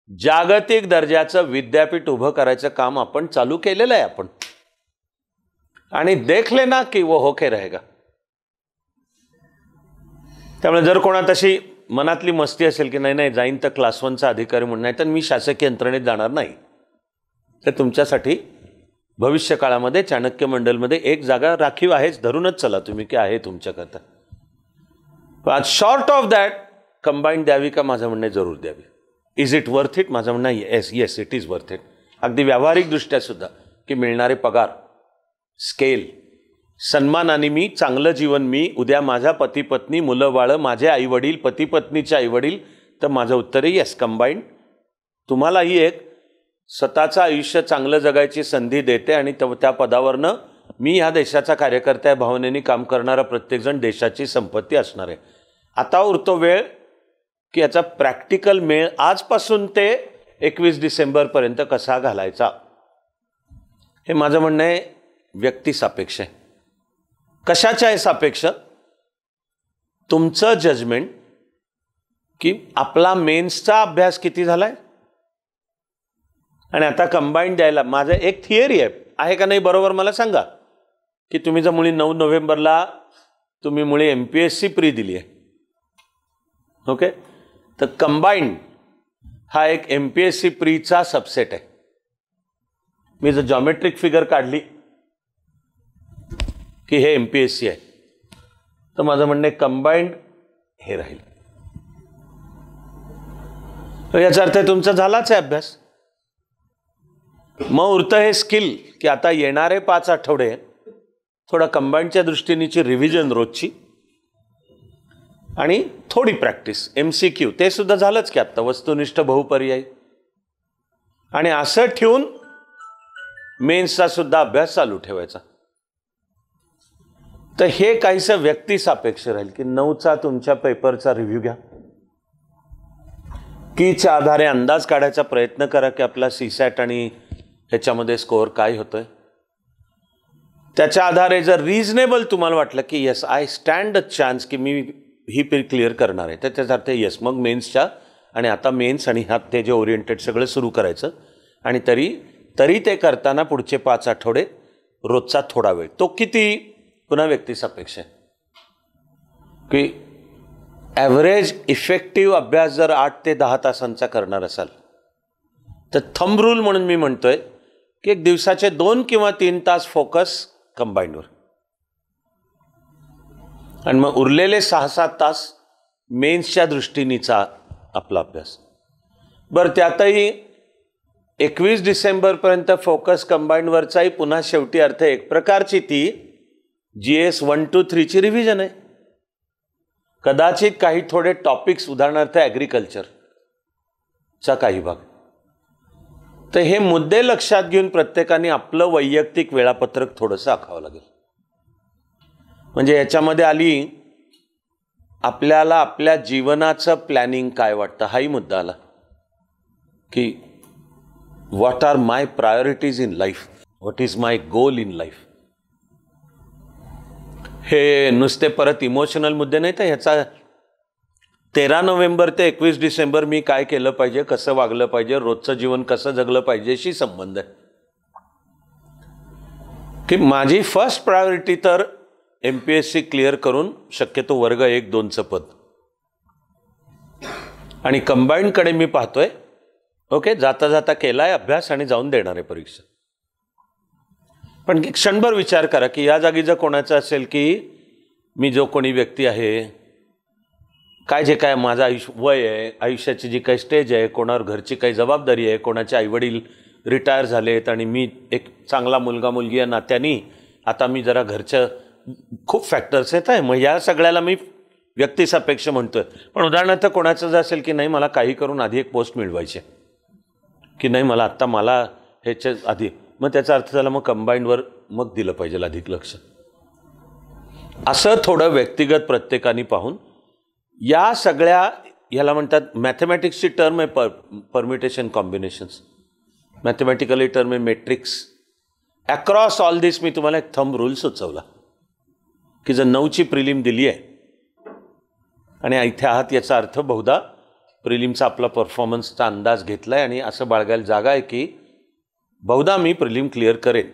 जागतिक दर्जाचं विद्यापीठ उभं करायचं काम आपण चालू केलेलं आहे. आपण आणि देख लेना की वो होके रहेगा. त्यामुळे जर कोणात अशी मनातली मस्ती असेल की नाही जाईन तर क्लास 1चा अधिकारी म्हणून, नाही तर मी शासकीय यंत्रणेत जाणार नाही, तर तुमच्यासाठी भविष्य काळामध्ये चाणक्य मंडलमध्ये एक जागा राखीव आहेच, धरूनच चला तुम्ही की आहे तुमच्याकरता. पण शॉर्ट ऑफ दॅट कंबाईंड द्यावी का? माझं म्हणणं जरूर द्यावी. Is it worth it? माझं म्हणणं yes it is worth it. अगदी व्यावहारिक दृष्ट्या सुद्धा की मिळणारे पगार, स्केल, सन्मानाने मी चांगलं जीवन, मी उद्या माझ्या पती पत्नी मुलं बाळं, माझे आईवडील, पती पत्नीचे आईवडील, तर माझं उत्तर आहे येस कंबाईंड. तुम्हालाही एक स्वतःचं आयुष्य चांगलं जगायची संधी देते आणि त्या पदावरनं मी ह्या देशाचा कार्यकर्ता या भावनेने काम करणारा प्रत्येकजण देशाची संपत्ती असणार आहे. आता उरतो वेळ की याचा प्रॅक्टिकल मेळ आजपासून ते 21 डिसेंबरपर्यंत कसा घालायचा. हे माझं म्हणणं आहे व्यक्तिसापेक्ष आहे. कशाच्या आहे सापेक्ष? तुमचं जजमेंट की आपला मेन्सचा अभ्यास किती झालाय. आणि आता कंबाईंड द्यायला माझं एक थिअरी आहे का नाही बरोबर मला सांगा की तुम्ही जर मुळी 9 नोव्हेंबरला तुम्ही मुळी MPSC प्री दिली आहे, ओके, तर कंबाईंड हा एक MPSC प्रीचा सबसेट आहे. मी जर जॉमेट्रिक फिगर काढली की हे MPSC आहे, तर माझं म्हणणं कंबाईंड हे राहील. याचा अर्थ तुमचा झालाच आहे अभ्यास. मग उरतं हे स्किल की आता येणारे 5 आठवडे थोडा कंबाईंडच्या दृष्टीनेची रिव्हिजन रोजची आणि थोडी प्रॅक्टिस, MCQ ते सुद्धा झालंच की आत्ता, वस्तुनिष्ठ बहुपर्यायी, आणि असं ठेवून मेन्सचा सुद्धा अभ्यास चालू ठेवायचा. तर हे काहीसं व्यक्तिसापेक्ष राहील की 9चा तुमच्या पेपरचा रिव्ह्यू घ्या, कीच्या आधारे अंदाज काढायचा प्रयत्न करा की आपला CSAT आणि ह्याच्यामध्ये स्कोअर काय होतोय. त्याच्या आधारे जर रिझनेबल तुम्हाला वाटलं की yes I stand a chance की मी ही क्लिअर करणार आहे, तर त्याचा अर्थ येस मग मेन्सच्या आणि आता मेन्स आणि ह्यात ते जे ओरिएंटेड सगळं सुरू करायचं. आणि तरी ते करताना पुढचे 5 आठवडे रोजचा थोडा वेळ, तो किती पुन्हा व्यक्तिसापेक्ष आहे की ॲव्हरेज इफेक्टिव्ह अभ्यास जर 8 ते 10 तासांचा करणार असाल तर थंब रूल म्हणून मी म्हणतोय की एक दिवसाचे 2 किंवा 3 तास फोकस कंबाईंडवर आणि मग उरलेले 6-7 तास मेन्सच्या दृष्टीनेचा आपला अभ्यास. बरं, त्यातही 21 डिसेंबरपर्यंत फोकस कंबाईंडवरचाही पुन्हा शेवटी अर्थ एक प्रकारची ती GS 1 to 3 ची रिव्हिजन आहे. कदाचित काही थोडे टॉपिक्स, उदाहरणार्थ ॲग्रिकल्चरचा काही भाग. तर हे मुद्दे लक्षात घेऊन प्रत्येकाने आपलं वैयक्तिक वेळापत्रक थोडंसं आखावं लागेल. म्हणजे याच्यामध्ये आली आपल्याला आपल्या जीवनाचं प्लॅनिंग काय वाटतं, हाही मुद्दा आला की what are my priorities in life, what is my goal in life. हे नुसते परत इमोशनल मुद्दे नाही, तर ह्याचा 13 नोव्हेंबर ते 21 डिसेंबर मी काय केलं पाहिजे, कसं वागलं पाहिजे, रोजचं जीवन कसं जगलं पाहिजेशी संबंध आहे. की माझी फर्स्ट प्रायोरिटी तर MPSC क्लिअर करून शक्यतो वर्ग 1-2चं पद आणि कंबाईंडकडे मी पाहतोय. ओके, जाता जाता केलाय अभ्यास आणि जाऊन देणार आहे परीक्षा. पण क्षणभर विचार करा की या जागी जर कोणाचं असेल की मी जो कोणी व्यक्ती आहे, काय जे काय माझं वय आहे, आयुष्याची जी काही स्टेज आहे, कोणावर घरची काही जबाबदारी आहे, कोणाचे आईवडील रिटायर झालेत आणि मी एक चांगला मुलगा मुलगी या नात्याने आता मी जरा घरचं खूप फॅक्टर्स येत आहे, मग या सगळ्याला मी व्यक्तिसापेक्ष म्हणतोय. पण उदाहरणार्थ कोणाचं जर असेल की नाही मला काही करून आधी एक पोस्ट मिळवायची की नाही मला आत्ता मला ह्याच्या आधी, मग त्याचा अर्थ झाला मग कंबाईंडवर मग दिलं पाहिजे अधिक लक्ष. असं थोडं व्यक्तिगत प्रत्येकाने पाहून या सगळ्या ह्याला म्हणतात मॅथमॅटिक्सची टर्म आहे परम्युटेशन कॉम्बिनेशन्स, मॅथमॅटिकली टर्म आहे मॅट्रिक्स. अक्रॉस ऑल दिस मी तुम्हाला एक थंब रूल सुचवला की जर 9ची प्रिलिम दिली आहे आणि इथे आहात याचा अर्थ बहुधा प्रिलिमचा आपला परफॉर्मन्सचा अंदाज घेतला आहे आणि असं बाळगायला जागा आहे की बहुधा मी प्रिलिम क्लिअर करेन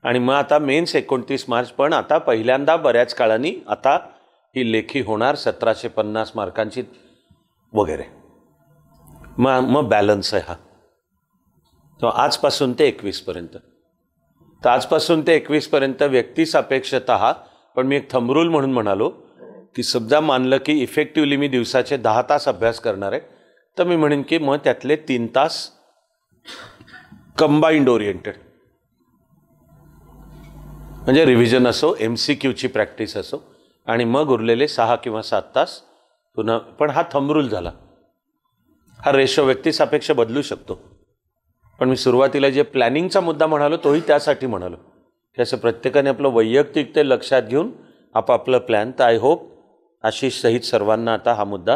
आणि मग आता मेन्स 29 मार्च. पण आता पहिल्यांदा बऱ्याच काळाने आता ही लेखी होणार 1750 मार्कांची वगैरे. मग बॅलन्स आहे हा. तो आजपासून ते 21पर्यंत, तर आजपासून ते 21पर्यंत व्यक्तिसापेक्षतः. पण मी एक थंब रूल म्हणून म्हणालो की समजा मानलं की इफेक्टिव्हली मी दिवसाचे 10 तास अभ्यास करणार आहे, तर मी म्हणेन की मग त्यातले 3 तास कंबाईंड ओरिएंटेड, म्हणजे रिव्हिजन असो, MCQची प्रॅक्टिस असो, आणि मग उरलेले 6 किंवा 7 तास पुन्हा. पण हा थंब रूल झाला. हा रेशो व्यक्तिसापेक्ष बदलू शकतो. पण मी सुरुवातीला जे प्लॅनिंगचा मुद्दा म्हणालो तोही त्यासाठी म्हणालो की असं प्रत्येकाने आपलं वैयक्तिक ते लक्षात घेऊन आपापलं प्लॅन. तर आय होप आशिष सहित सर्वांना आता हा मुद्दा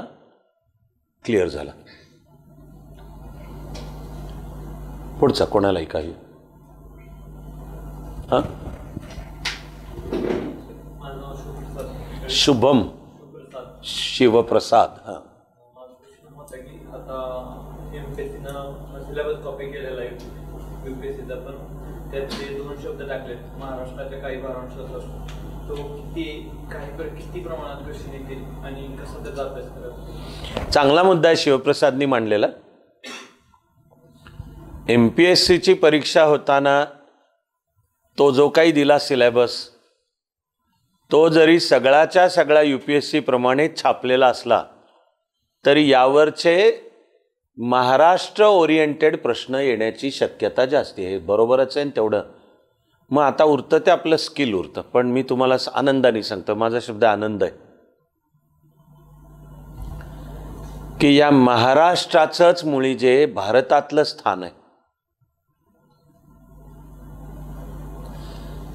क्लिअर झाला. पुढचा कोणालाही काही हां शुभम शिवप्रसाद. हां सिलेबस कॉपी केलेला आहे UPSCचा, पण त्यातले 2 शब्द टाकलेत महाराष्ट्राच्या काही भारांशाचा. तो किती प्रमाणात कशी येतील आणि कसं त्याचा अभ्यास करायचा. चांगला मुद्दा आहे शिवप्रसादनी मांडलेला. MPSCची परीक्षा होताना तो जो काही दिला सिलेबस तो जरी सगळ्याच्या सगळा UPSC प्रमाणे छापलेला असला तरी यावरचे महाराष्ट्र ओरिएंटेड प्रश्न येण्याची शक्यता जास्त आहे. बरोबरच आहे तेवढं. मग आता उरतं ते आपलं स्किल उरतं. पण मी तुम्हाला आनंदाने सांगतो, माझा शब्द आनंद आहे की या महाराष्ट्राचंच मुळी जे भारतातलं स्थान आहे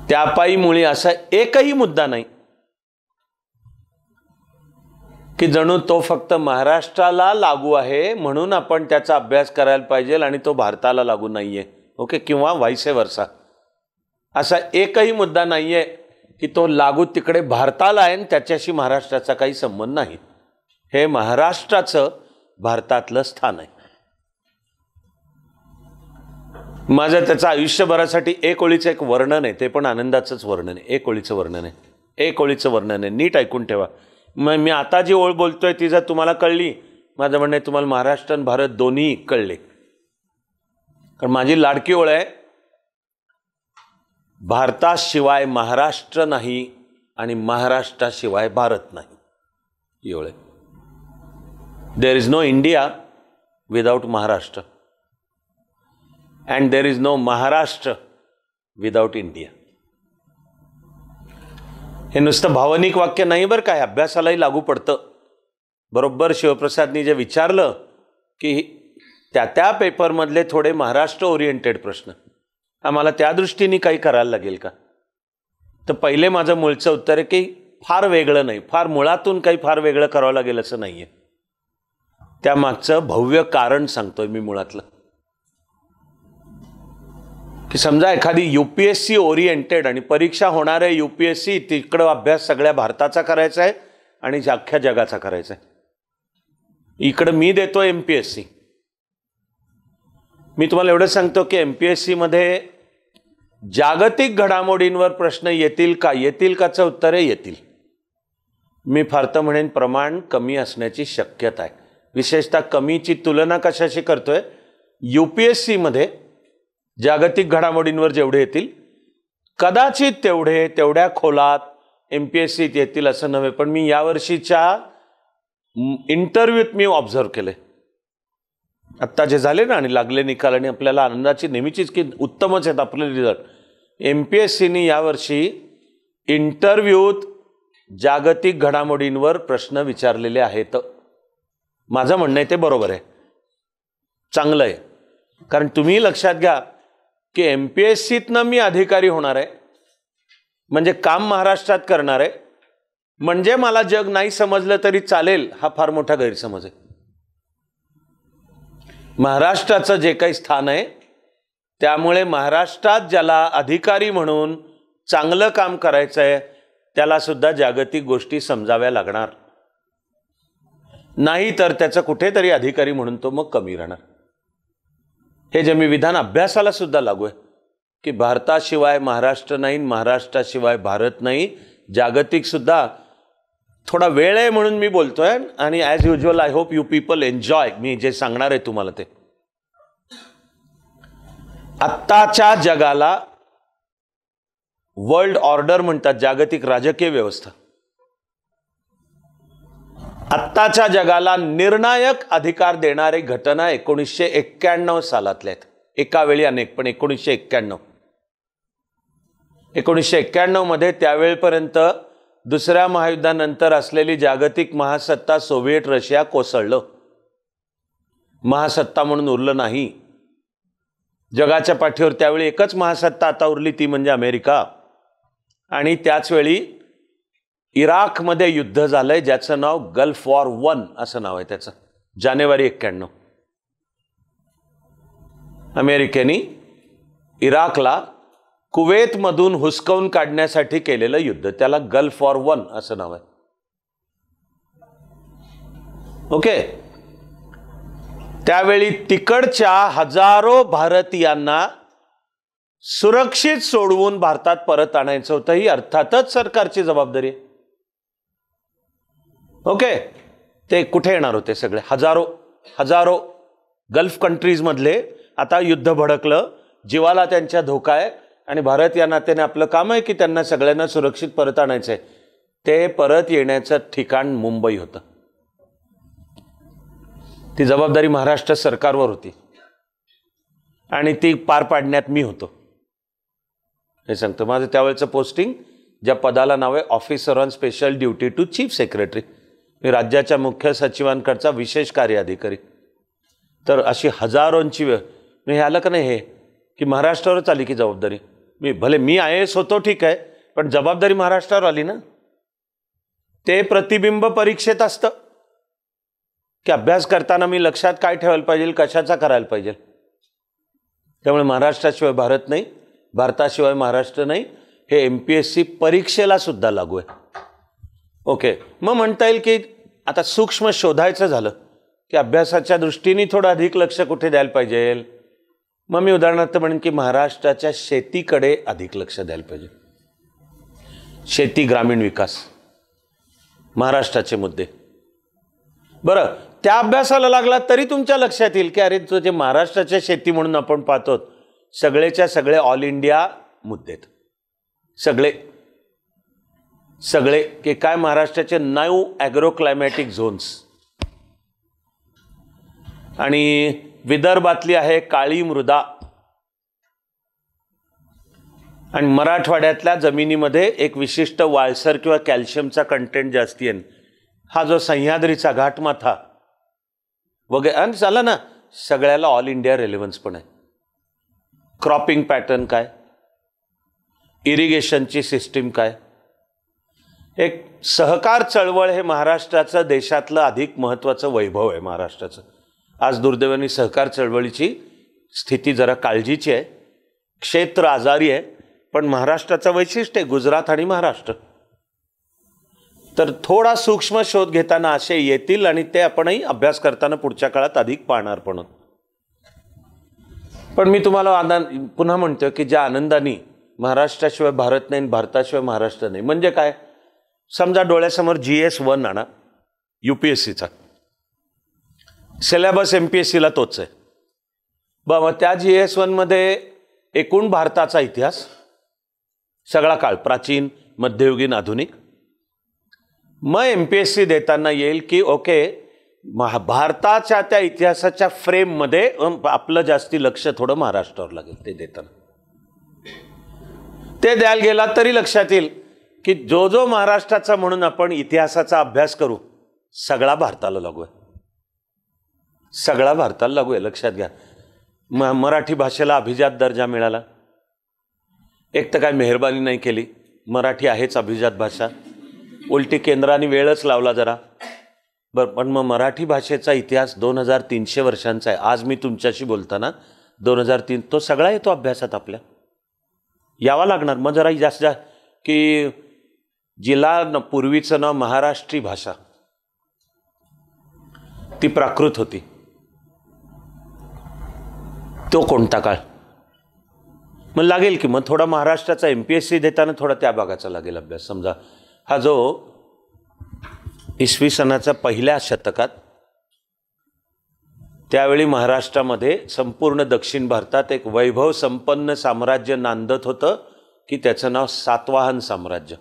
त्यापायी मुळी असा एकही मुद्दा नाही की जणू तो फक्त महाराष्ट्राला लागू आहे म्हणून आपण त्याचा अभ्यास करायला पाहिजे आणि तो भारताला लागू नाहीये. ओके, किंवा व्हाईस वर्सा. असा एकही मुद्दा नाही आहे की तो लागू तिकडे भारताला आहे आणि त्याच्याशी महाराष्ट्राचा काही संबंध नाही. हे महाराष्ट्राचं भारतातलं स्थान आहे. माझं त्याचं आयुष्यभरासाठी एक ओळीचं एक वर्णन आहे, ते पण आनंदाचंच वर्णन आहे. एक ओळीचं वर्णन आहे, एक ओळीचं वर्णन आहे. नीट ऐकून ठेवा. मग मी आता जी ओळ बोलतोय ती जर तुम्हाला कळली, माझं म्हणणं आहे तुम्हाला महाराष्ट्र आणि भारत दोन्ही कळले. कारण माझी लाडकी ओळ आहे, भारताशिवाय महाराष्ट्र नाही आणि महाराष्ट्राशिवाय भारत नाही, ही ओळ आहे. There is no India without Maharashtra and there is no Maharashtra without India. हे नुसतं भावनिक वाक्य नाही बरं काय, अभ्यासालाही लागू पडतं. बरोबर शिवप्रसादनी जे विचारलं की त्या पेपरमधले थोडे महाराष्ट्र ओरिएंटेड प्रश्न आम्हाला त्या दृष्टीने काही करायला लागेल का, तर पहिले माझं मूळचं उत्तर आहे की फार वेगळं नाही, फार मुळातून काही फार वेगळं करावं लागेल असं नाही आहे. त्यामागचं भव्य कारण सांगतोय मी मुळातलं, की समजा एखादी UPSC ओरिएंटेड आणि परीक्षा होणार आहे UPSC, तिकडं अभ्यास सगळ्या भारताचा करायचा आहे आणि अख्ख्या जगाचा करायचा आहे. इकडं मी देतो MPSC. मी तुम्हाला एवढं सांगतो की MPSC मध्ये जागतिक घडामोडींवर प्रश्न येतील का, येतील काचं उत्तर आहे येतील. मी फार तर म्हणेन प्रमाण कमी असण्याची शक्यता आहे. विशेषतः कमीची तुलना कशाशी करतोय, UPSC मध्ये जागतिक घडामोडींवर जेवढे येतील कदाचित तेवढ्या खोलात MPSCत येतील असं नव्हे. पण मी यावर्षीच्या इंटरव्ह्यूत मी ऑब्झर्व केले, आत्ता जे झाले ना आणि लागले निकाल, आणि आपल्याला आनंदाची नेहमीचीच की उत्तमच आहेत आपले रिझल्ट. MPSCनी यावर्षी इंटरव्ह्यूत जागतिक घडामोडींवर प्रश्न विचारलेले आहेत. माझं म्हणणं आहे ते बरोबर आहे, चांगलं आहे. कारण तुम्ही लक्षात घ्या की MPSCतनं मी अधिकारी होणार आहे, म्हणजे काम महाराष्ट्रात करणार आहे, म्हणजे मला जग नाही समजलं तरी चालेल, हा फार मोठा गैरसमज आहे. महाराष्ट्राचं जे काही स्थान आहे, त्यामुळे महाराष्ट्रात ज्याला अधिकारी म्हणून चांगलं काम करायचं आहे त्याला सुद्धा जागतिक गोष्टी समजाव्या लागणार, नाही तर त्याचं कुठेतरी अधिकारी म्हणून तो मग कमी राहणार. हे जे मी विधान अभ्यासाला सुद्धा लागू आहे की भारताशिवाय महाराष्ट्र नाही, महाराष्ट्राशिवाय भारत नाही. जागतिक सुद्धा थोडा वेळ आहे म्हणून मी बोलतोय, आणि as usual I hope you people enjoy मी जे सांगणार आहे तुम्हाला ते. आत्ताच्या जगाला वर्ल्ड ऑर्डर म्हणतात, जागतिक राजकीय व्यवस्था. आत्ताच्या जगाला निर्णायक अधिकार देणारी घटना 1991 सालातल्या आहेत. एका वेळी अनेक, पण 1991 मध्ये त्यावेळपर्यंत दुसऱ्या महायुद्धानंतर असलेली जागतिक महासत्ता सोव्हिएट रशिया कोसळलं. महासत्ता म्हणून उरलं नाही. जगाच्या पाठीवर त्यावेळी एकच महासत्ता आता उरली, ती म्हणजे अमेरिका. आणि त्याच वेळी इराकमध्ये युद्ध झालंय ज्याचं नाव गल्फ वॉर 1 असं नाव आहे त्याचं. जानेवारी 91 अमेरिकेने इराकला कुवेतमधून हुसकावून काढण्यासाठी केलेलं युद्ध, त्याला गल्फ वॉर 1 असं नाव आहे. ओके. त्यावेळी तिकडच्या हजारो भारतीयांना सुरक्षित सोडवून भारतात परत आणायचं होतं. ही अर्थातच सरकारची जबाबदारी आहे. ओके. ते कुठे येणार होते सगळे हजारो गल्फ कंट्रीज मधले. आता युद्ध भडकलं, जीवाला त्यांच्या धोका आहे, आणि भारत या नात्याने आपलं काम आहे की त्यांना सगळ्यांना सुरक्षित परत आणायचं आहे. ते परत येण्याचं ठिकाण मुंबई होतं. ती जबाबदारी महाराष्ट्र सरकारवर होती आणि ती पार पाडण्यात मी होतो. हे सांगतो. माझं त्यावेळेचं पोस्टिंग, ज्या पदाला नाव आहे officer on special duty to chief secretary. मी राज्याच्या मुख्य सचिवांकडचा विशेष कार्य अधिकारी. तर अशी हजारोंची वेळ हे आलं का नाही, हे की महाराष्ट्रावरच आली की जबाबदारी. मी IAS होतो ठीक आहे, पण जबाबदारी महाराष्ट्रावर आली ना. ते प्रतिबिंब परीक्षेत असतं की अभ्यास करताना मी लक्षात काय ठेवायला पाहिजे, कशाचा करायला पाहिजे. त्यामुळे महाराष्ट्राशिवाय भारत नाही, भारताशिवाय महाराष्ट्र नाही, हे MPSC परीक्षेला सुद्धा लागू आहे. ओके, मग म्हणता येईल की आता सूक्ष्म शोधायचं झालं की अभ्यासाच्या दृष्टीने थोडं अधिक लक्ष कुठे द्यायला पाहिजे. मग मी उदाहरणार्थ म्हणेन की महाराष्ट्राच्या शेतीकडे अधिक लक्ष द्यायला पाहिजे. शेती, ग्रामीण विकास, महाराष्ट्राचे मुद्दे. बरं, त्या अभ्यासाला लागला तरी तुमच्या लक्षात येईल की अरे तो जे महाराष्ट्राच्या शेती म्हणून आपण पाहतो सगळेच्या सगळे ऑल इंडिया मुद्दे आहेत. सगळे की काय, महाराष्ट्राचे 9 ॲग्रो क्लायमॅटिक झोन्स आणि विदर्भातली आहे काळी मृदा आणि मराठवाड्यातल्या जमिनीमध्ये एक विशिष्ट वाळसर किंवा कॅल्शियमचा कंटेंट जास्ती आहे. हा जो सह्याद्रीचा घाटमाथा वगैरे आणि झाला ना, सगळ्याला ऑल इंडिया रेलेव्हन्स पण आहे. क्रॉपिंग पॅटर्न काय, इरिगेशनची सिस्टीम काय, एक सहकार चळवळ हे महाराष्ट्राचं देशातलं अधिक महत्त्वाचं वैभव आहे महाराष्ट्राचं. आज दुर्दैवाने सहकार चळवळीची स्थिती जरा काळजीची आहे, क्षेत्र आजारी आहे, पण महाराष्ट्राचं वैशिष्ट्य आहे गुजरात आणि महाराष्ट्र. तर थोडा सूक्ष्म शोध घेताना असे येतील आणि ते आपणही अभ्यास करताना पुढच्या काळात अधिक पाहणार पण. पण मी तुम्हाला पुन्हा म्हणतो की ज्या आनंदाने महाराष्ट्राशिवाय भारत नाही, भारताशिवाय महाराष्ट्र नाही, म्हणजे काय, समजा डोळ्यासमोर GS1 आणा, UPSCचा सिलेबस MPSCला तोच आहे. मग त्या GS1 मध्ये एकूण भारताचा इतिहास सगळा काळ, प्राचीन, मध्ययुगीन, आधुनिक. मग MPSC देताना येईल की ओके, भारताच्या त्या इतिहासाच्या फ्रेममध्ये आपलं जास्ती लक्ष थोडं महाराष्ट्रावर लागेल. ते देताना ते द्यायला गेला तरी लक्षात येईल की जो जो महाराष्ट्राचा म्हणून आपण इतिहासाचा अभ्यास करू सगळा भारताला लागू आहे. सगळा भारताला लागू आहे, लक्षात घ्या. मराठी भाषेला अभिजात दर्जा मिळाला. एक तर काय मेहरबानी नाही केली, मराठी आहेच अभिजात भाषा, उलटी केंद्राने वेळच लावला जरा. बरं, पण मग मराठी भाषेचा इतिहास 2300 वर्षांचा आहे. आज मी तुमच्याशी बोलताना 2003 तो सगळा येतो अभ्यासात आपल्या, यावा लागणार. मग जरा जास्त की जिला पूर्वीचं नाव महाराष्ट्री भाषा, ती प्राकृत होती, तो कोणता काळ. मग लागेल की मग थोडा महाराष्ट्राचा MPSC देताना थोडा त्या भागाचा लागेल अभ्यास. समजा हा जो इसवी सनाच्या पहिल्या शतकात, त्यावेळी महाराष्ट्रामध्ये संपूर्ण दक्षिण भारतात एक वैभव संपन्न साम्राज्य नांदत होतं की त्याचं नाव सातवाहन साम्राज्य.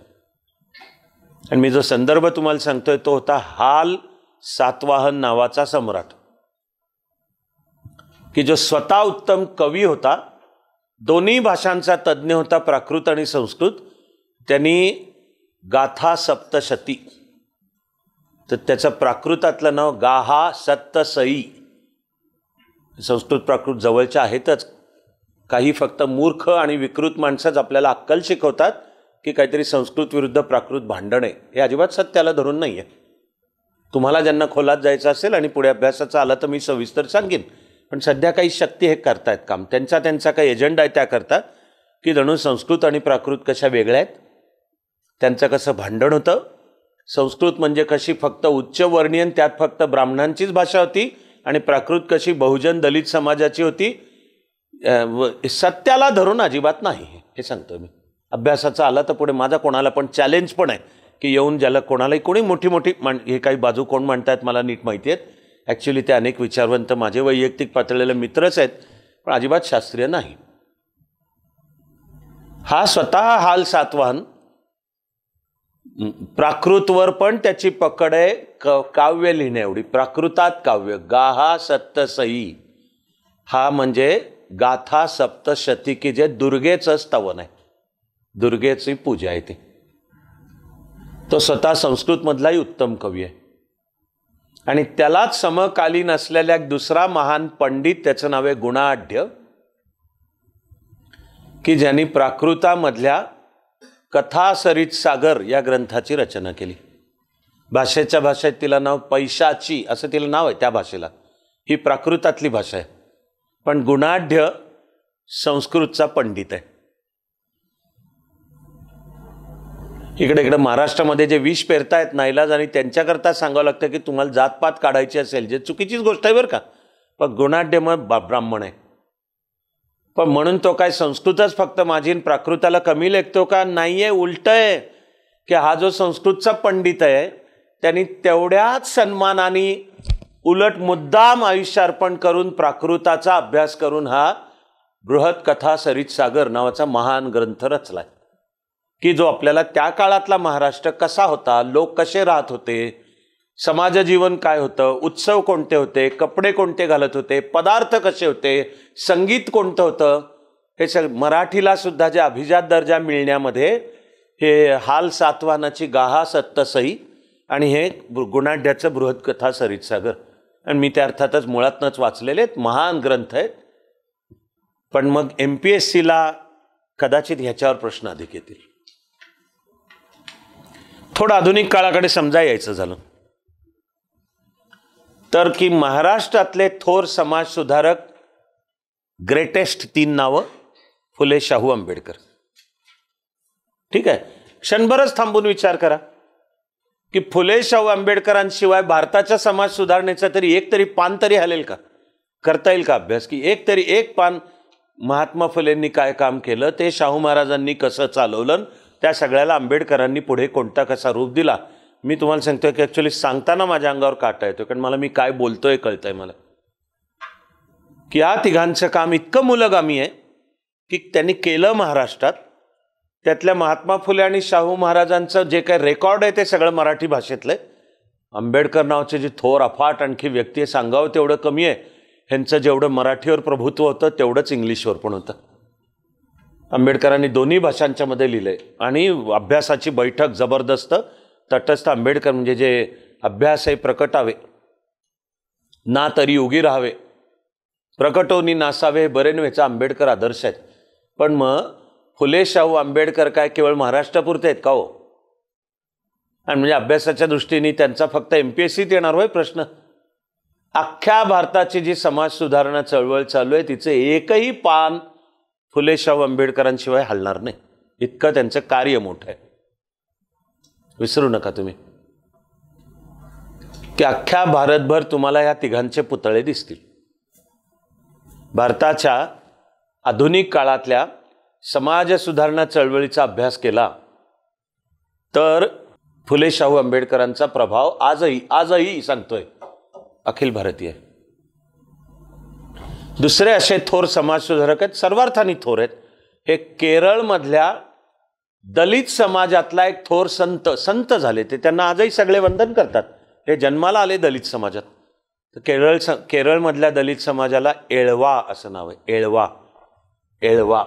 आणि मी जो संदर्भ तुम्हाला सांगतोय तो होता हाल सातवाहन नावाचा सम्राट, की जो स्वतः उत्तम कवी होता, दोन्ही भाषांचा तज्ज्ञ होता, प्राकृत आणि संस्कृत. त्यांनी गाथा सप्तशती, तर त्याचं प्राकृतातलं नाव गाहा सप्तसई. संस्कृत प्राकृत जवळच्या आहेतच, काही फक्त मूर्ख आणि विकृत माणसंच आपल्याला अक्कल शिकवतात की काहीतरी संस्कृत विरुद्ध प्राकृत भांडण आहे. हे अजिबात सत्याला धरून नाही आहे. तुम्हाला ज्यांना खोलात जायचं असेल आणि पुढे अभ्यासाचा आला तर मी सविस्तर सांगेन. पण सध्या काही शक्ती हे करतायत काम, त्यांचा काही एजंडा आहे त्याकरता की जणू संस्कृत आणि प्राकृत कशा वेगळ्या आहेत, त्यांचं कसं भांडण होतं. संस्कृत म्हणजे कशी फक्त उच्चवर्णीय, त्यात फक्त ब्राह्मणांचीच भाषा होती, आणि प्राकृत कशी बहुजन दलित समाजाची होती. सत्याला धरून अजिबात नाही, हे सांगतो मी. अभ्यासाचा आला तर पुढे माझा कोणाला पण चॅलेंज पण आहे की येऊन ज्याला कोणालाही कोणी मोठी हे काही बाजू कोण मांडतायत मला नीट माहिती आहेत. ॲक्च्युली ते अनेक विचारवंत माझे वैयक्तिक पातळीला मित्रच आहेत, पण अजिबात शास्त्रीय नाही. हा स्वतः हाल सातवाहन प्राकृतवर पण त्याची पकड आहे, काव्य लिहिणे एवढी. प्राकृतात काव्य गाहा सप्तसई, हा म्हणजे गाथा सप्तशती, की जे दुर्गेचं स्तवन आहे, दुर्गेची पूजा आहे. तो स्वतः संस्कृतमधलाही उत्तम कवी आहे. आणि त्यालाच समकालीन असलेल्या एक दुसरा महान पंडित, त्याचं नाव आहे गुणाढ्य, की ज्यांनी प्राकृतामधल्या कथा सरित सागर या ग्रंथाची रचना केली. भाषेच्या भाषेत तिला नाव पैशाची असं तिला नाव आहे त्या भाषेला. ही प्राकृतातली भाषा आहे, पण गुणाढ्य संस्कृतचा पंडित आहे. इकडे इकडे महाराष्ट्रामध्ये जे विष पेरतायत नाईलाज, आणि त्यांच्याकरता सांगावं लागतं की तुम्हाला जातपात काढायची असेल, जे चुकीचीच गोष्ट आहे बरं का, पण गुणाढ्य मग ब्राह्मण आहे. पण म्हणून तो काय संस्कृतच फक्त माझी प्राकृताला कमी लेखतो का? नाही आहे, उलट आहे की हा जो संस्कृतचा पंडित आहे त्यांनी तेवढ्याच सन्मानाने उलट मुद्दाम आयुष्य अर्पण करून प्राकृताचा अभ्यास करून हा बृहत कथा सरित सागर नावाचा महान ग्रंथ रचलाय, की जो आपल्याला त्या काळातला महाराष्ट्र कसा होता, लोक कसे राहत होते, समाज जीवन काय होतं, उत्सव कोणते होते, कपडे कोणते घालत होते, पदार्थ कसे होते, संगीत कोणतं होतं, हे सगळं मराठीला सुद्धा जे अभिजात दर्जा मिळण्यामध्ये हे हाल सातवानाची गाहा सत्तसई आणि हे गुणाढ्याचं बृहत कथा सरित सागर, आणि मी त्या अर्थातच मुळातनच वाचलेले आहेत, महान ग्रंथ आहेत. पण मग MPSCला कदाचित ह्याच्यावर प्रश्न अधिक येतील. थोडं आधुनिक काळाकडे समजा यायचं झालं तर की महाराष्ट्रातले थोर समाज सुधारक ग्रेटेस्ट 3 नावं: फुले, शाहू, आंबेडकर. ठीक आहे, क्षणभरच थांबून विचार करा की फुले, शाहू, आंबेडकरांशिवाय भारताच्या समाज सुधारणेचं तरी एक तरी पान तरी हलेल का? करता येईल का अभ्यास की एक पान महात्मा फुलेंनी काय काम केलं, ते शाहू महाराजांनी कसं चालवलं, त्या सगळ्याला आंबेडकरांनी पुढे कोणता कसा रूप दिला? मी तुम्हाला सांगतोय की ॲक्च्युली सांगताना माझ्या अंगावर काटा येतो, कारण मला मी काय बोलतोय कळतंय मला, की या तिघांचं काम इतकं मूलगामी आहे की त्यांनी केलं महाराष्ट्रात. त्यातल्या महात्मा फुले आणि शाहू महाराजांचं जे काही रेकॉर्ड आहे ते सगळं मराठी भाषेतलं आहे. आंबेडकर नावाचे जे थोर अफाट आणखी व्यक्ती आहे, सांगावं तेवढं कमी आहे. ह्यांचं जेवढं मराठीवर प्रभुत्व होतं तेवढंच इंग्लिशवर पण होतं. आंबेडकरांनी दोन्ही भाषांच्या मध्ये लिहिलंय, आणि अभ्यासाची बैठक जबरदस्त. तटस्थ आंबेडकर म्हणजे जे अभ्यास आहे प्रकटावे ना तरी उगी राहावे, प्रकटोनी नासावे बरे नव्हेचा आंबेडकर आदर्श आहेत. पण मग फुले, शाहू, आंबेडकर काय केवळ महाराष्ट्रापुरते आहेत का हो? आणि म्हणजे अभ्यासाच्या दृष्टीने त्यांचा फक्त MPSCत येणार होय प्रश्न? अख्ख्या भारताची जी समाज सुधारणा चळवळ चालू आहे तिचं एकही पान फुले, शाहू, आंबेडकरांशिवाय हलणार नाही. इतकं त्यांचं कार्य मोठं आहे. विसरू नका तुम्ही की अख्ख्या भारतभर तुम्हाला या तिघांचे पुतळे दिसतील. भारताच्या आधुनिक काळातल्या समाज सुधारणा चळवळीचा अभ्यास केला तर फुले, शाहू, आंबेडकरांचा प्रभाव आजही सांगतोय अखिल भारतीय. दुसरे असे थोर समाज सुधारक आहेत, सर्वार्थाने थोर आहेत, हे केरळमधल्या दलित समाजातला एक थोर संत झाले. ते त्यांना आजही सगळे वंदन करतात. हे जन्माला आले दलित समाजात. तर केरळमधल्या दलित समाजाला एळवा असं नाव आहे. एळवा.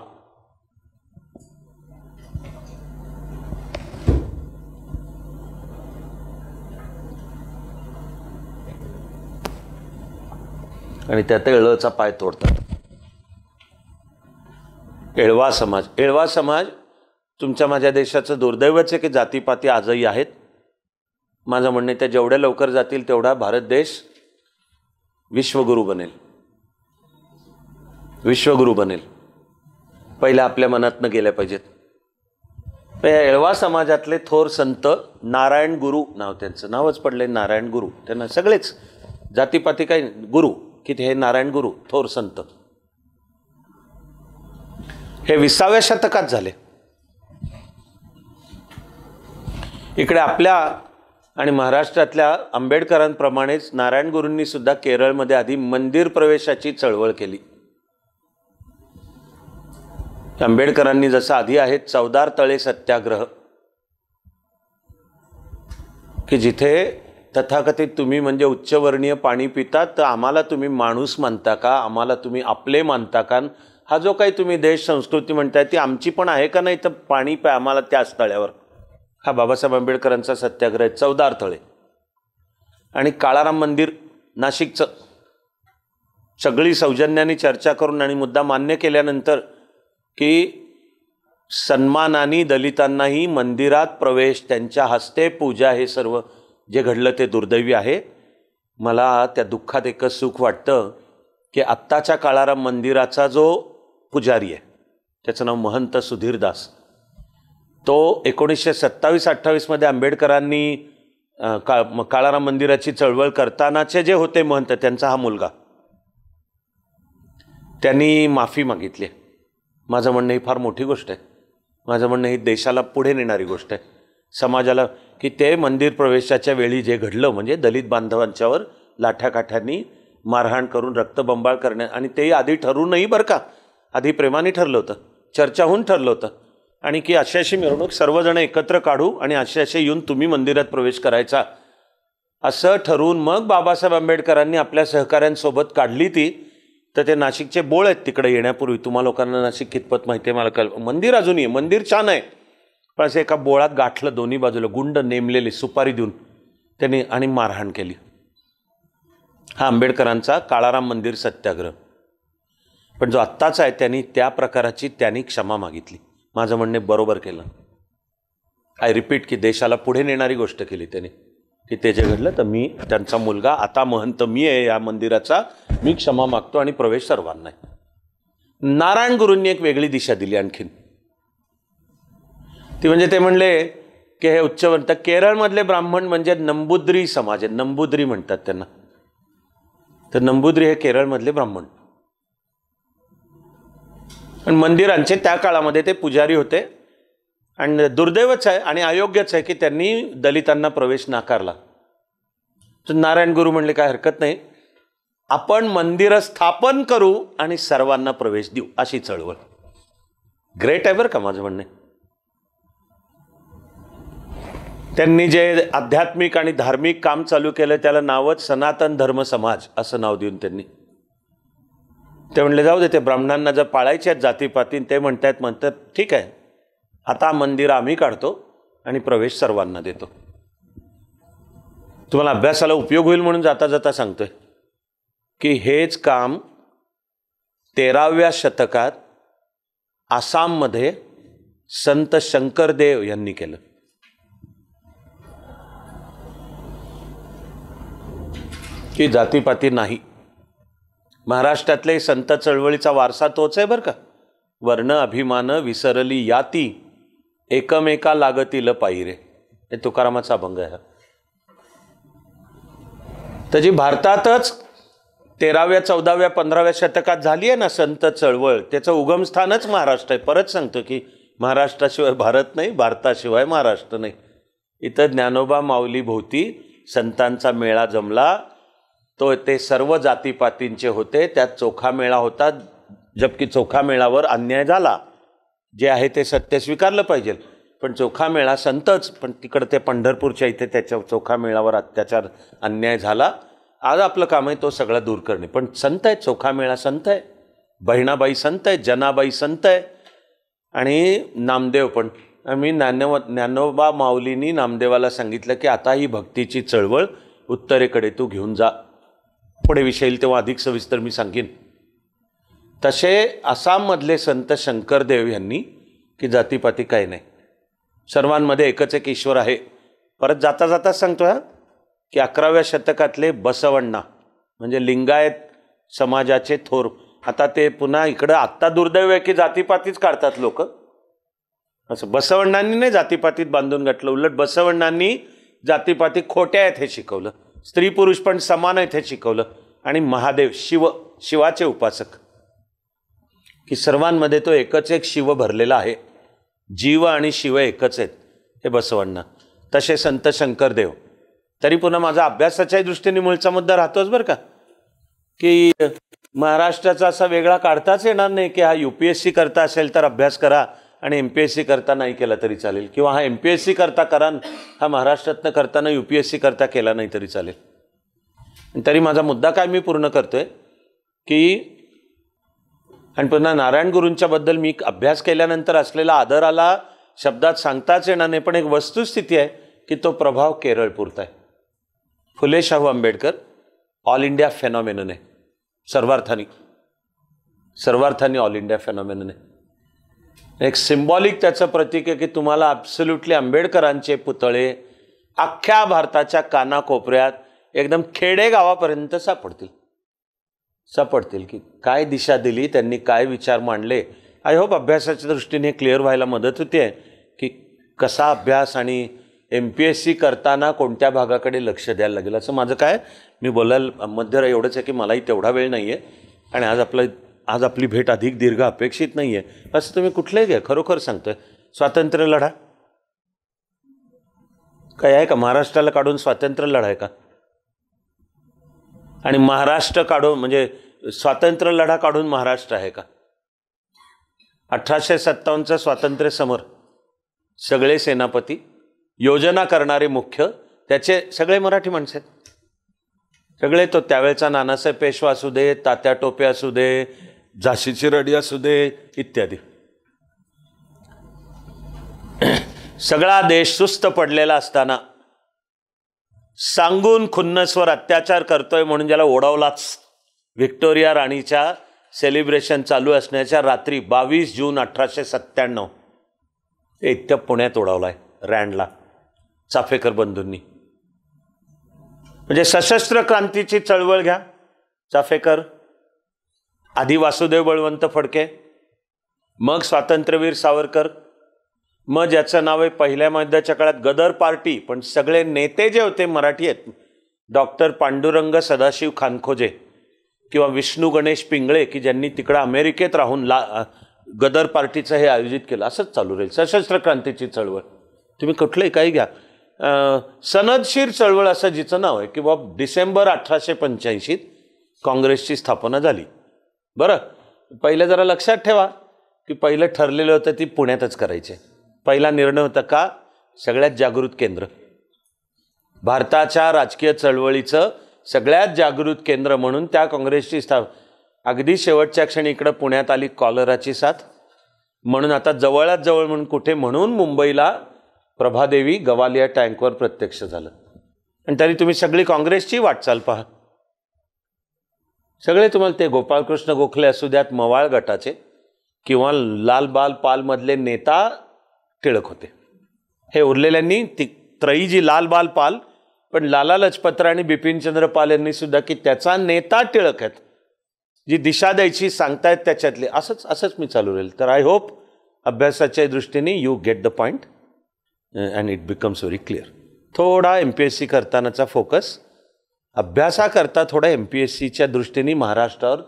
आणि त्यात एळचा पाय तोडतात. एळवा समाज तुमच्या माझ्या देशाचं दुर्दैवच आहे की जातीपाती आजही आहेत. माझं म्हणणं त्या जेवढ्या लवकर जातील तेवढा भारत देश विश्वगुरू बनेल. पहिल्या आपल्या मनातनं गेल्या पाहिजेत. या एळवा समाजातले थोर संत नारायण गुरु नाव, त्यांचं नावच पडलंय नारायण गुरु. त्यांना सगळेच जातीपाती काही गुरु की हे नारायण गुरु थोर संत हे 20व्या शतकात झाले. इकडे आपल्या आणि महाराष्ट्रातल्या आंबेडकरांप्रमाणेच नारायण गुरूंनी सुद्धा केरळमध्ये आधी मंदिर प्रवेशाची चळवळ केली. आंबेडकरांनी जसं आधी आहेत 14 तळे सत्याग्रह, की जिथे तथाकथित तुम्ही म्हणजे उच्चवर्णीय पाणी पिता तर आम्हाला तुम्ही माणूस मानता का, आम्हाला तुम्ही आपले मानता का, हा जो काही तुम्ही देश संस्कृती म्हणताय ती आमची पण आहे का नाही, तर पाणी प्या आम्हाला त्याच तळ्यावर. हा बाबासाहेब आंबेडकरांचा सत्याग्रह आहे. 14 तळे. आणि काळाराम मंदिर नाशिकचं सगळी सौजन्याने चर्चा करून आणि मुद्दा मान्य केल्यानंतर की सन्मानाने दलितांनाही मंदिरात प्रवेश, त्यांच्या हस्ते पूजा, हे सर्व जे घडलं ते दुर्दैवी आहे. मला त्या दुःखात एकच सुख वाटतं की आत्ताच्या काळाराम मंदिराचा जो पुजारी आहे त्याचं नाव महंत सुधीरदास, तो 1927-28 आंबेडकरांनी काळाराम मंदिराची चळवळ करतानाचे जे होते महंत, त्यांचा हा मुलगा, त्यांनी माफी मागितली. माझं म्हणणं ही फार मोठी गोष्ट आहे. माझं म्हणणं ही देशाला पुढे नेणारी गोष्ट आहे, समाजाला, की ते मंदिर प्रवेशाच्या वेळी जे घडलं म्हणजे दलित बांधवांच्यावर लाठ्याकाठ्यांनी मारहाण करून रक्तबंबाळ करण्यात, आणि ते आधी ठरूनही बरं का, आधी प्रेमाने ठरलं होतं, चर्चा होऊन ठरलं होतं, आणि की अशी मिरवणूक सर्वजण एकत्र काढू आणि असे येऊन तुम्ही मंदिरात प्रवेश करायचा असं ठरवून मग बाबासाहेब आंबेडकरांनी आपल्या सहकाऱ्यांसोबत काढली ती. तर ते नाशिकचे बोळ आहेत तिकडे येण्यापूर्वी, तुम्हा लोकांना नाशिक कितपत माहिती आहे मला कळ, मंदिर अजूनही मंदिर छान आहे, पण असं एका बोळात गाठलं दोन्ही बाजूला, गुंड नेमलेले सुपारी देऊन त्यांनी, आणि मारहाण केली. हा आंबेडकरांचा काळाराम मंदिर सत्याग्रह. पण जो आत्ताचा आहे त्यांनी त्या प्रकाराची त्यांनी क्षमा मागितली. माझं म्हणणे बरोबर केलं. आय रिपीट की देशाला पुढे नेणारी गोष्ट केली त्यांनी, की ते जे घडलं तर मी, त्यांचा मुलगा, आता महंत मी आहे या मंदिराचा, मी क्षमा मागतो आणि प्रवेश सर्वांना आहे. नारायण गुरूंनी एक वेगळी दिशा दिली आणखीन. ती म्हणजे ते म्हणले की हे उच्चवंत केरळमधले ब्राह्मण म्हणजे नंबूद्री समाज आहे, नंबूद्री म्हणतात त्यांना. तर नंबूद्री हे केरळमधले ब्राह्मण, आणि मंदिरांचे त्या काळामध्ये ते पुजारी होते. आणि दुर्दैवच आहे आणि अयोग्यच आहे की त्यांनी दलितांना प्रवेश नाकारला. तर नारायण गुरु म्हणले काय हरकत नाही, आपण मंदिरं स्थापन करू आणि सर्वांना प्रवेश देऊ, अशी चळवळ. ग्रेट आहे बरं का माझं म्हणणे. त्यांनी जे आध्यात्मिक आणि धार्मिक काम चालू केलं त्याला नावच सनातन धर्म समाज असं नाव देऊन त्यांनी. ते म्हणले जाऊ दे, ते ब्राह्मणांना जर पाळायचे आहेत जातीपाती, ते म्हणतात ठीक आहे, आता मंदिर आम्ही काढतो आणि प्रवेश सर्वांना देतो. तुम्हाला अभ्यासाला उपयोग होईल म्हणून जाता जाता सांगतोय की हेच काम 13व्या शतकात आसाममध्ये संत शंकरदेव यांनी केलं. की जातीपाती नाही. महाराष्ट्रातले संत चळवळीचा वारसा तोच आहे बरं का. वर्ण अभिमान विसरली याती, एकमेका लागतील पायरे, हे तुकारामाचा अभंग आहे. तर जी भारतातच 13व्या 14व्या 15व्या शतकात झाली आहे ना संत चळवळ, त्याचं उगमस्थानच महाराष्ट्र आहे. परत सांगतो की महाराष्ट्राशिवाय भारत नाही, भारताशिवाय महाराष्ट्र नाही. इथं ज्ञानोबा माऊली भोवती संतांचा मेळा जमला, तो ते सर्व जातीपातींचे होते. त्यात चोखा मेळा होता, जबकि चोखा मेळावर अन्याय झाला. जे आहे ते सत्य स्वीकारलं पाहिजे, पण चोखा मेळा संतच, पण तिकडं ते पंढरपूरच्या इथे त्याच्या चोखा मेळावर अत्याचार अन्याय झाला. आज आपलं काम आहे तो सगळा दूर करणे. पण संत आहे, चोखा मेळा संत आहे, बहिणाबाई संत आहे, जनाबाई संत आहे, आणि नामदेव पण. मी ज्ञानोबा माऊलींनी नामदेवाला सांगितलं की आता ही भक्तीची चळवळ उत्तरेकडे तू घेऊन जा. पुढे विषय येईल तेव्हा अधिक सविस्तर मी सांगेन. तसे आसाममधले संत शंकरदेव यांनी की जातीपाती काही नाही, सर्वांमध्ये एकच एक ईश्वर आहे. परत जाता जाता सांगतो हा की 11व्या शतकातले बसवण्णा म्हणजे लिंगायत समाजाचे थोर, आता ते पुन्हा इकडं आत्ता दुर्दैव आहे की जातीपातीच काढतात लोक. असं बसवण्णांनी नाही जातीपातीत बांधून घातलं, उलट बसवण्णांनी जातीपाती खोट्या आहेत हे शिकवलं, स्त्री पुरुष पण समान आहेत हे शिकवलं. आणि महादेव शिवाचे उपासक, की सर्वांमध्ये तो एकच एक शिव भरलेला आहे, जीव आणि शिव एकच आहेत, हे बसवण्णा. तसे संत शंकरदेव. तरी पुन्हा माझा अभ्यासाच्याही दृष्टीने मूळचा मुद्दा राहतोच बरं का, की महाराष्ट्राचा असा वेगळा काढताच येणार नाही की हा UPSC करता असेल तर अभ्यास करा आणि MPSC करता नाही केला तरी चालेल, किंवा हा MPSC करता करा, हा महाराष्ट्रातनं करताना UPSC करता केला नाही तरी चालेल. तरी माझा मुद्दा काय मी पूर्ण करतोय की, आणि पुन्हा नारायण गुरूंच्या बद्दल मी अभ्यास केल्यानंतर असलेला आदराला शब्दात सांगताच येणार नाही, पण एक वस्तुस्थिती आहे की तो प्रभाव केरळ पुरता आहे. फुले शाहू आंबेडकर ऑल इंडिया फेनॉमेनन आहे, सर्वार्थाने ऑल इंडिया फेनॉमेनन आहे. एक सिम्बॉलिक त्याचं प्रतीक आहे की तुम्हाला ॲब्सोल्युटली आंबेडकरांचे पुतळे अख्ख्या भारताच्या कानाकोपऱ्यात एकदम खेडेगावापर्यंत सापडतील की काय दिशा दिली त्यांनी, काय विचार मांडले. आय होप अभ्यासाच्या दृष्टीने क्लिअर व्हायला मदत होते की कसा अभ्यास आणि MPSC करताना कोणत्या भागाकडे लक्ष द्यायला लागेल असं माझं काय, मी बोलायला मध्य एवढंच आहे की मलाही तेवढा वेळ नाही आहे आणि आज आपली भेट अधिक दीर्घ अपेक्षित नाही आहे. असं तुम्ही कुठलंही घ्या, खरोखर सांगतोय. स्वातंत्र्य लढा काय आहे का? महाराष्ट्राला काढून स्वातंत्र्य लढा आहे का? आणि महाराष्ट्र काढून म्हणजे स्वातंत्र्य लढा काढून महाराष्ट्र आहे का? 1857चं स्वातंत्र्य समर, सगळे सेनापती, योजना करणारे मुख्य, त्याचे सगळे मराठी माणसं आहेत. सगळे तो त्यावेळेचा नानासाहेब पेशवा असू दे, तात्या टोपे असू दे, झाशीची रडी असू दे इत्यादी. सगळा देश सुस्त पडलेला असताना सांगून खुन्नसवर अत्याचार करतोय म्हणून ज्याला ओढवलाच. व्हिक्टोरिया राणीच्या सेलिब्रेशन चालू असण्याच्या रात्री 22 जून 1897 इथं पुण्यात ओढवलाय रँडला चाफेकर बंधूंनी. म्हणजे सशस्त्र क्रांतीची चळवळ घ्या, चाफेकर, आधी वासुदेव बळवंत फडके, मग स्वातंत्र्यवीर सावरकर, मग ज्याचं नाव आहे पहिल्या महायुद्धाच्या काळात गदर पार्टी, पण सगळे नेते जे होते मराठी आहेत. डॉक्टर पांडुरंग सदाशिव खानखोजे किंवा विष्णू गणेश पिंगळे की ज्यांनी तिकडं अमेरिकेत राहून गदर पार्टीचं हे आयोजित केलं. असंच चालू राहील सशस्त्र क्रांतीची चळवळ. तुम्ही कुठलंही काही घ्या. सनदशीर चळवळ असं जिचं नाव आहे की बाबा डिसेंबर 1885 काँग्रेसची स्थापना झाली. बरं, पहिलं जरा लक्षात ठेवा की पहिलं ठरलेलं होतं ती पुण्यातच करायचे. पहिला निर्णय होता का? सगळ्यात जागृत केंद्र, भारताच्या राजकीय चळवळीचं सगळ्यात जागृत केंद्र म्हणून त्या काँग्रेसची अगदी शेवटच्या क्षणी इकडं पुण्यात आली कॉलराची साथ. म्हणून आता जवळात जवळ म्हणून कुठे म्हणून मुंबईला प्रभादेवी गवालिया टँकवर प्रत्यक्ष झालं. आणि तरी तुम्ही सगळी काँग्रेसची वाटचाल पहा. सगळे तुम्हाला ते गोपाळकृष्ण गोखले असू द्यात मवाळ गटाचे किंवा लालबाल पालमधले नेता टिळक होते. हे उरलेल्यांनी ती त्रयी जी लालबाल पाल, पण लाला लजपतराय आणि बिपिनचंद्र पाल यांनी सुद्धा की त्याचा नेता टिळक आहेत, जी दिशा द्यायची सांगतायत त्याच्यातले. असंच मी चालू राहील. तर आय होप अभ्यासाच्या दृष्टीने you get the point and it becomes very clear. थोडा MPSC करतानाचा फोकस अभ्यासाकरता थोडा MPSCच्या दृष्टीने महाराष्ट्रावर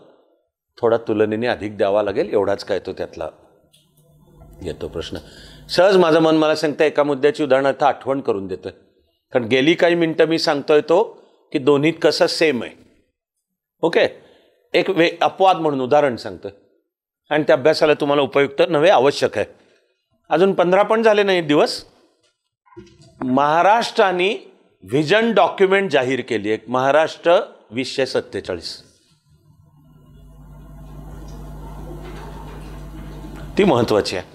थोडा तुलनेने अधिक द्यावा लागेल. एवढाच काय तो त्यातला येतो प्रश्न. सहज माझं मन मला सांगतं एका मुद्द्याची उदाहरणार्थ आठवण करून देतोय, कारण गेली काही मिनटं मी सांगतोय तो की दोन्हीत कसं सेम आहे. ओके, एक अपवाद म्हणून उदाहरण सांगतोय आणि त्या अभ्यासाला तुम्हाला उपयुक्त नव्हे आवश्यक आहे. अजून 15 पण झाले नाही दिवस. महाराष्ट्राने व्हिजन डॉक्युमेंट जाहीर केली आहे, महाराष्ट्र 2047. ती महत्वाची आहे.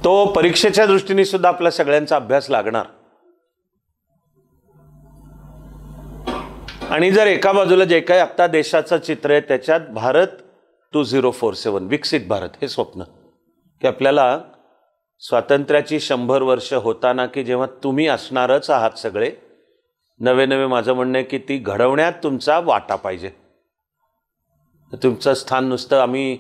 तो परीक्षेच्या दृष्टीने सुद्धा आपला सगळ्यांचा अभ्यास लागणार. आणि जर एका बाजूला जे काही आता देशाचं चित्र आहे त्याच्यात भारत 2047 विकसित भारत हे स्वप्न, की आपल्याला स्वातंत्र्याची 100 वर्ष होताना की जेव्हा तुम्ही असणारच आहात सगळे नवे नवे, माझं म्हणणं आहे की ती घडवण्यात तुमचा वाटा पाहिजे. तुमचं स्थान नुसतं आम्ही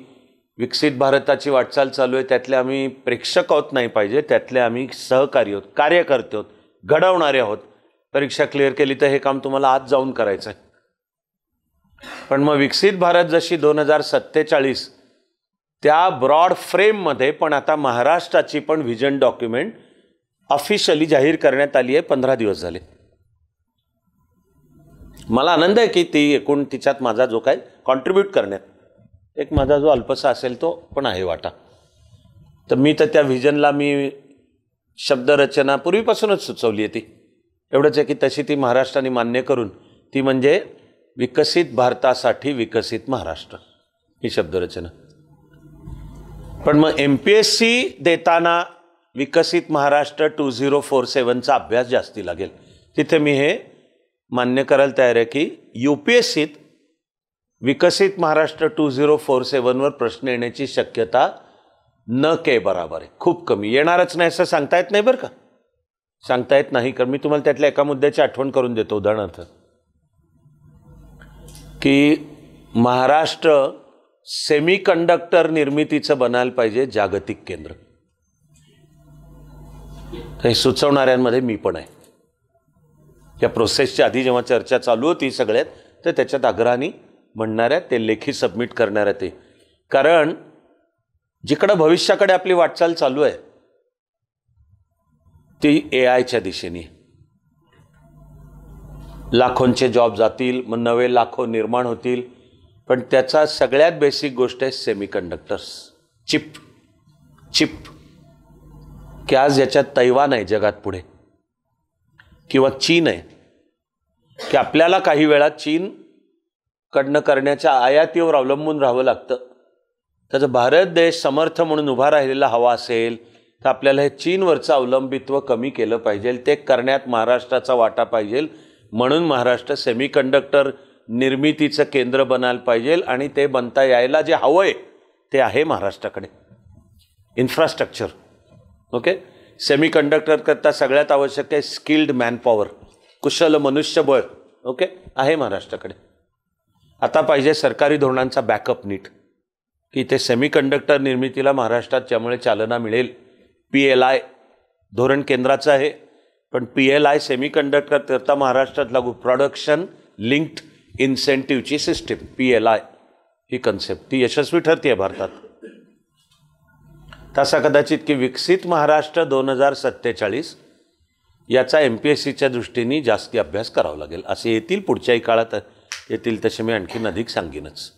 विकसित भारताची वाटचाल चालू आहे त्यातले आम्ही प्रेक्षक आहोत नाही पाहिजे, त्यातले आम्ही सहकारी आहोत, कार्यकर्ते आहोत, घडवणारे आहोत. परीक्षा क्लिअर केली तर हे काम तुम्हाला आज जाऊन करायचं आहे. पण मग विकसित भारत जशी 2047 त्या ब्रॉड फ्रेममध्ये पण आता महाराष्ट्राची पण व्हिजन डॉक्युमेंट ऑफिशियली जाहीर करण्यात आली आहे. 15 दिवस झाले. मला आनंद आहे की ती एकूण तिच्यात माझा जो काय कॉन्ट्रीब्यूट करण्यात एक माझा जो अल्पसा असेल तो पण आहे वाटा. तर मी तर त्या व्हिजनला मी शब्दरचना पूर्वीपासूनच सुचवली आहे. ती एवढंच आहे की तशी ती महाराष्ट्राने मान्य करून ती म्हणजे विकसित भारतासाठी विकसित महाराष्ट्र ही शब्दरचना. पण मग MPSC देताना विकसित महाराष्ट्र 2047चा अभ्यास जास्ती लागेल. तिथे मी हे मान्य करायला तयार आहे की UPSCत विकसित महाराष्ट्र 2047 वर प्रश्न येण्याची शक्यता न के बराबर आहे, खूप कमी. येणारच नाही असं सांगता येत नाही बरं का, सांगता येत नाही. कारण मी तुम्हाला त्यातल्या एका मुद्द्याची आठवण करून देतो. उदाहरणार्थ की महाराष्ट्र सेमीकंडक्टर निर्मितीचं बनायला पाहिजे जागतिक केंद्र. तर हे सुचवणाऱ्यांमध्ये मी पण आहे. या प्रोसेसच्या आधी जेव्हा चर्चा चालू होती सगळ्यात, तर त्याच्यात आग्रहाने म्हणणाऱ्या ते लेखी सबमिट करणाऱ्या ते, कारण जिकडं भविष्याकडे आपली वाटचाल चालू आहे ती AI दिशेने. लाखोंचे जॉब जातील, मग नवे लाखो निर्माण होतील, पण त्याचा सगळ्यात बेसिक गोष्ट आहे सेमीकंडक्टर्स, चिप की आज याच्यात तैवान आहे जगात पुढे, किंवा चीन आहे, की आपल्याला काही वेळा चीन कडनं करण्याच्या आयातीवर अवलंबून राहावं लागतं. त्याचं भारत देश समर्थ म्हणून उभा राहिलेला हवा असेल तर आपल्याला हे चीनवरचं अवलंबित्व कमी केलं पाहिजे. ते करण्यात महाराष्ट्राचा वाटा पाहिजे. म्हणून महाराष्ट्र सेमीकंडक्टर निर्मितीचं केंद्र बनायला पाहिजे, आणि ते बनता यायला जे हवं आहे ते आहे महाराष्ट्राकडे इन्फ्रास्ट्रक्चर. ओके, सेमीकंडक्टर करता सगळ्यात आवश्यक आहे स्किल्ड मॅनपॉवर, कुशल मनुष्यबळ. ओके, आहे महाराष्ट्राकडे. आता पाहिजे सरकारी धोरणांचा बॅकअप नीट, की ते सेमीकंडक्टर निर्मितीला महाराष्ट्रात ज्यामुळे चालना मिळेल. PLI धोरण केंद्राचं आहे, पण PLI सेमीकंडक्टर करता महाराष्ट्रात लागू, प्रोडक्शन लिंक्ड इन्सेंटिव्हची सिस्टीम PLI ही कन्सेप्ट ती यशस्वी ठरते आहे भारतात. तसा कदाचित की विकसित महाराष्ट्र 2047 याचा MPSCच्या दृष्टीने जास्ती अभ्यास करावा लागेल. असे येतील पुढच्याही काळात येतील, तसे मी आणखीन अधिक सांगेनच.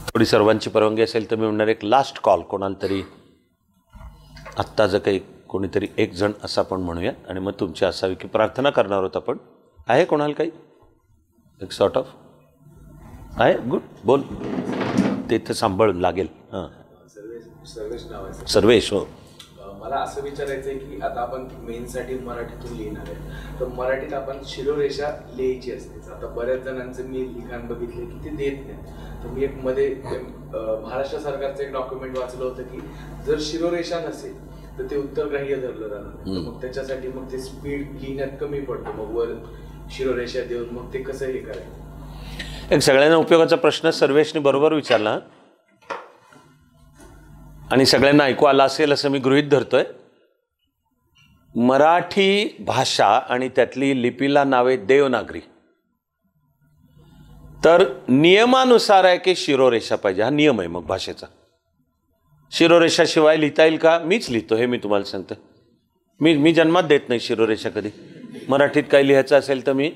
थोडी सर्वांची परवानगी असेल तर मी म्हणणार एक लास्ट कॉल कोणाला तरी, आत्ता जर काही कोणीतरी एक जण असं आपण म्हणूया, आणि मग तुमची असावी की प्रार्थना करणार आहोत आपण. आहे कोणाला काही एक सॉर्ट ऑफ आहे? गुड, बोल, ते तर सांभाळून लागेल. हां, सर्वेश नाव आहे. सर्वेश, हो. मला असं विचारायचं आहे की आता आपण मेनसाठी मराठीतून लिहिणार आहे, तर मराठीत आपण शिरोरेषा लिहायची असते. आता बऱ्याच जणांचं मी लिखाण बघितले की ते देत नाही. तर मी एक मध्ये महाराष्ट्र सरकारचं एक डॉक्युमेंट वाचलं होतं की जर शिरोरेषा नसेल तर ते उत्तरग्राह्य धरलं जाणार. मग त्याच्यासाठी मग ते स्पीड लिहिण्यात कमी पडतं. मग वर शिरोरेषा देऊन मग ते कसं हे करायचं? एक सगळ्यांना उपयोगाचा प्रश्न सर्वेशने बरोबर विचारला, आणि सगळ्यांना ऐकू आला असेल असं मी गृहीत धरतोय. मराठी भाषा आणि त्यातली लिपीला नावे देवनागरी, तर नियमानुसार आहे की शिरोरेषा पाहिजे. हा नियम आहे मग भाषेचा. शिरोरेषा शिवाय लिहिता येईल का? मीच लिहितो, हे मी तुम्हाला सांगतो. मी जन्मात देत नाही शिरोरेषा कधी. मराठीत काही लिहायचं असेल तर मी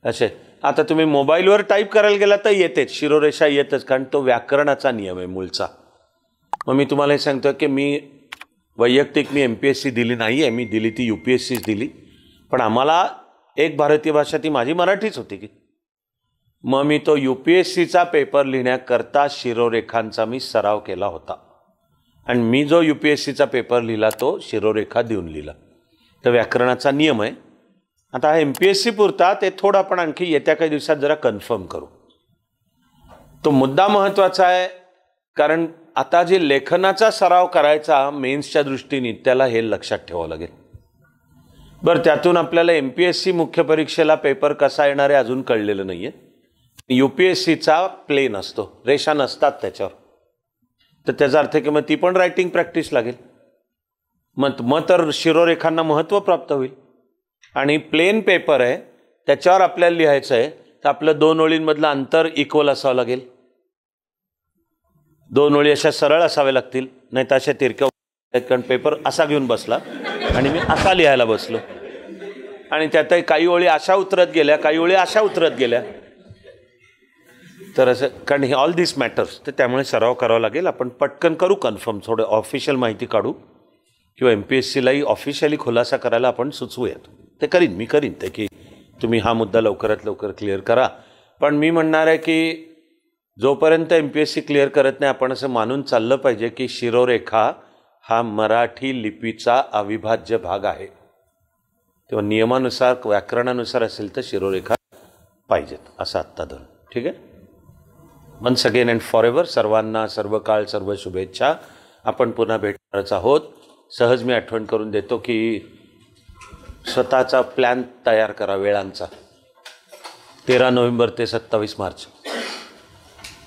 असे, आता तुम्ही मोबाईलवर टाईप करायला गेला तर येतेच शिरोरेषा, येतच, कारण तो व्याकरणाचा नियम आहे मूळचा. मग मी तुम्हाला हे सांगतो की मी वैयक्तिक MPSC दिली नाही आहे, मी दिली ती UPSCच दिली. पण आम्हाला एक भारतीय भाषा ती माझी मराठीच होती की. मग मी तो UPSCचा पेपर लिहिण्याकरता शिरोरेखांचा मी सराव केला होता, आणि मी जो UPSCचा पेपर लिहिला तो शिरोरेखा देऊन लिहिला. तर व्याकरणाचा नियम आहे. आता हा MPSC पुरता ते थोडं आपण आणखी येत्या काही दिवसात जरा कन्फर्म करू. तो मुद्दा महत्त्वाचा आहे, कारण आता जे लेखनाचा सराव करायचा मेन्सच्या दृष्टीने त्याला हे लक्षात ठेवावं लागेल. बरं, त्यातून आपल्याला MPSC मुख्य परीक्षेला पेपर कसा येणार आहे अजून कळलेलं नाही आहे. UPSCचा प्लेन असतो, रेषा नसतात त्याच्यावर, तर त्याचा अर्थ की मग ती पण रायटिंग प्रॅक्टिस लागेल. मग तर शिरोरेखांना महत्त्व प्राप्त होईल. आणि प्लेन पेपर आहे त्याच्यावर आपल्याला लिहायचं आहे, तर आपलं 2 ओळींमधलं अंतर इक्वल असावं लागेल. 2 ओळी अशा सरळ असाव्या लागतील, नाही तर अशा तिरक्या. कारण पेपर असा घेऊन बसला आणि मी असा लिहायला बसलो, आणि त्यातही काही ओळी अशा उतरत गेल्या, काही ओळी अशा उतरत गेल्या. तर असं, कारण हे ऑल दिस मॅटर्स, तर त्यामुळे सराव करावा लागेल. आपण पटकन करू कन्फर्म, थोडं ऑफिशियल माहिती काढू, किंवा MPSCलाही ऑफिशियली खुलासा करायला आपण सुचवूयात. ते करीन, मी करीन ते, की तुम्ही हा मुद्दा लवकरात लवकर क्लिअर करा. पण मी म्हणणार आहे की जोपर्यंत MPSC क्लिअर करत नाही, आपण असं मानून चाललं पाहिजे की शिरोरेखा हा मराठी लिपीचा अविभाज्य भाग आहे. तेव्हा नियमानुसार व्याकरणानुसार असेल तर शिरोरेखा पाहिजेत, असं आत्ता धरून. ठीक आहे. Once again and for ever सर्वांना सर्व काळ सर्व शुभेच्छा. आपण पुन्हा भेटणारच आहोत. सहज मी आठवण करून देतो की स्वतःचा प्लॅन तयार करा वेळांचा. 13 नोव्हेंबर ते 27 मार्च,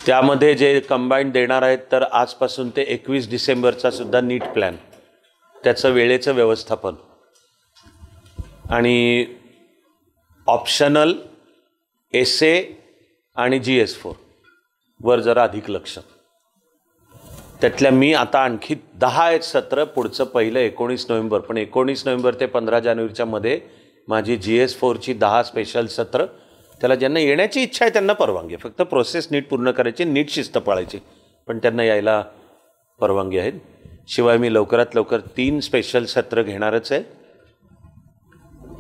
त्यामध्ये जे कंबाईंड देणार आहेत, तर आजपासून ते 21 डिसेंबरचा सुद्धा नीट प्लॅन. त्याचं वेळेचं व्यवस्थापन आणि ऑप्शनल एसे आणि GS4 वर जरा अधिक लक्ष. त्यातल्या मी आता आणखी 10 आहेत सत्र. पुढचं पहिलं 19 नोव्हेंबर, पण 19 नोव्हेंबर ते 15 जानेवारीच्या मध्ये माझी GS4ची 10 स्पेशल सत्र. त्याला ज्यांना येण्याची इच्छा आहे त्यांना परवानगी आहे, फक्त प्रोसेस नीट पूर्ण करायची, नीट शिस्त पाळायची, पण त्यांना यायला परवानगी आहे. शिवाय मी लवकरात लवकर 3 स्पेशल सत्र घेणारच आहे.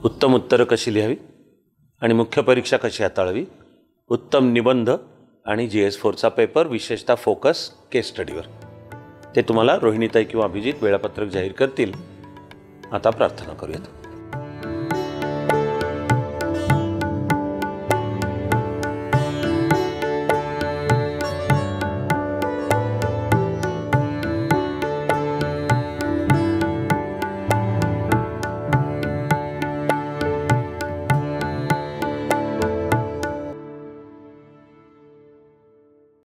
उत्तम उत्तरं कशी लिहावी आणि मुख्य परीक्षा कशी हाताळावी, उत्तम निबंध आणि GS4चा पेपर, विशेषतः फोकस केस स्टडीवर. ते तुम्हाला रोहिणीताई किंवा अभिजित वेळापत्रक जाहीर करतील. आता प्रार्थना करूयात.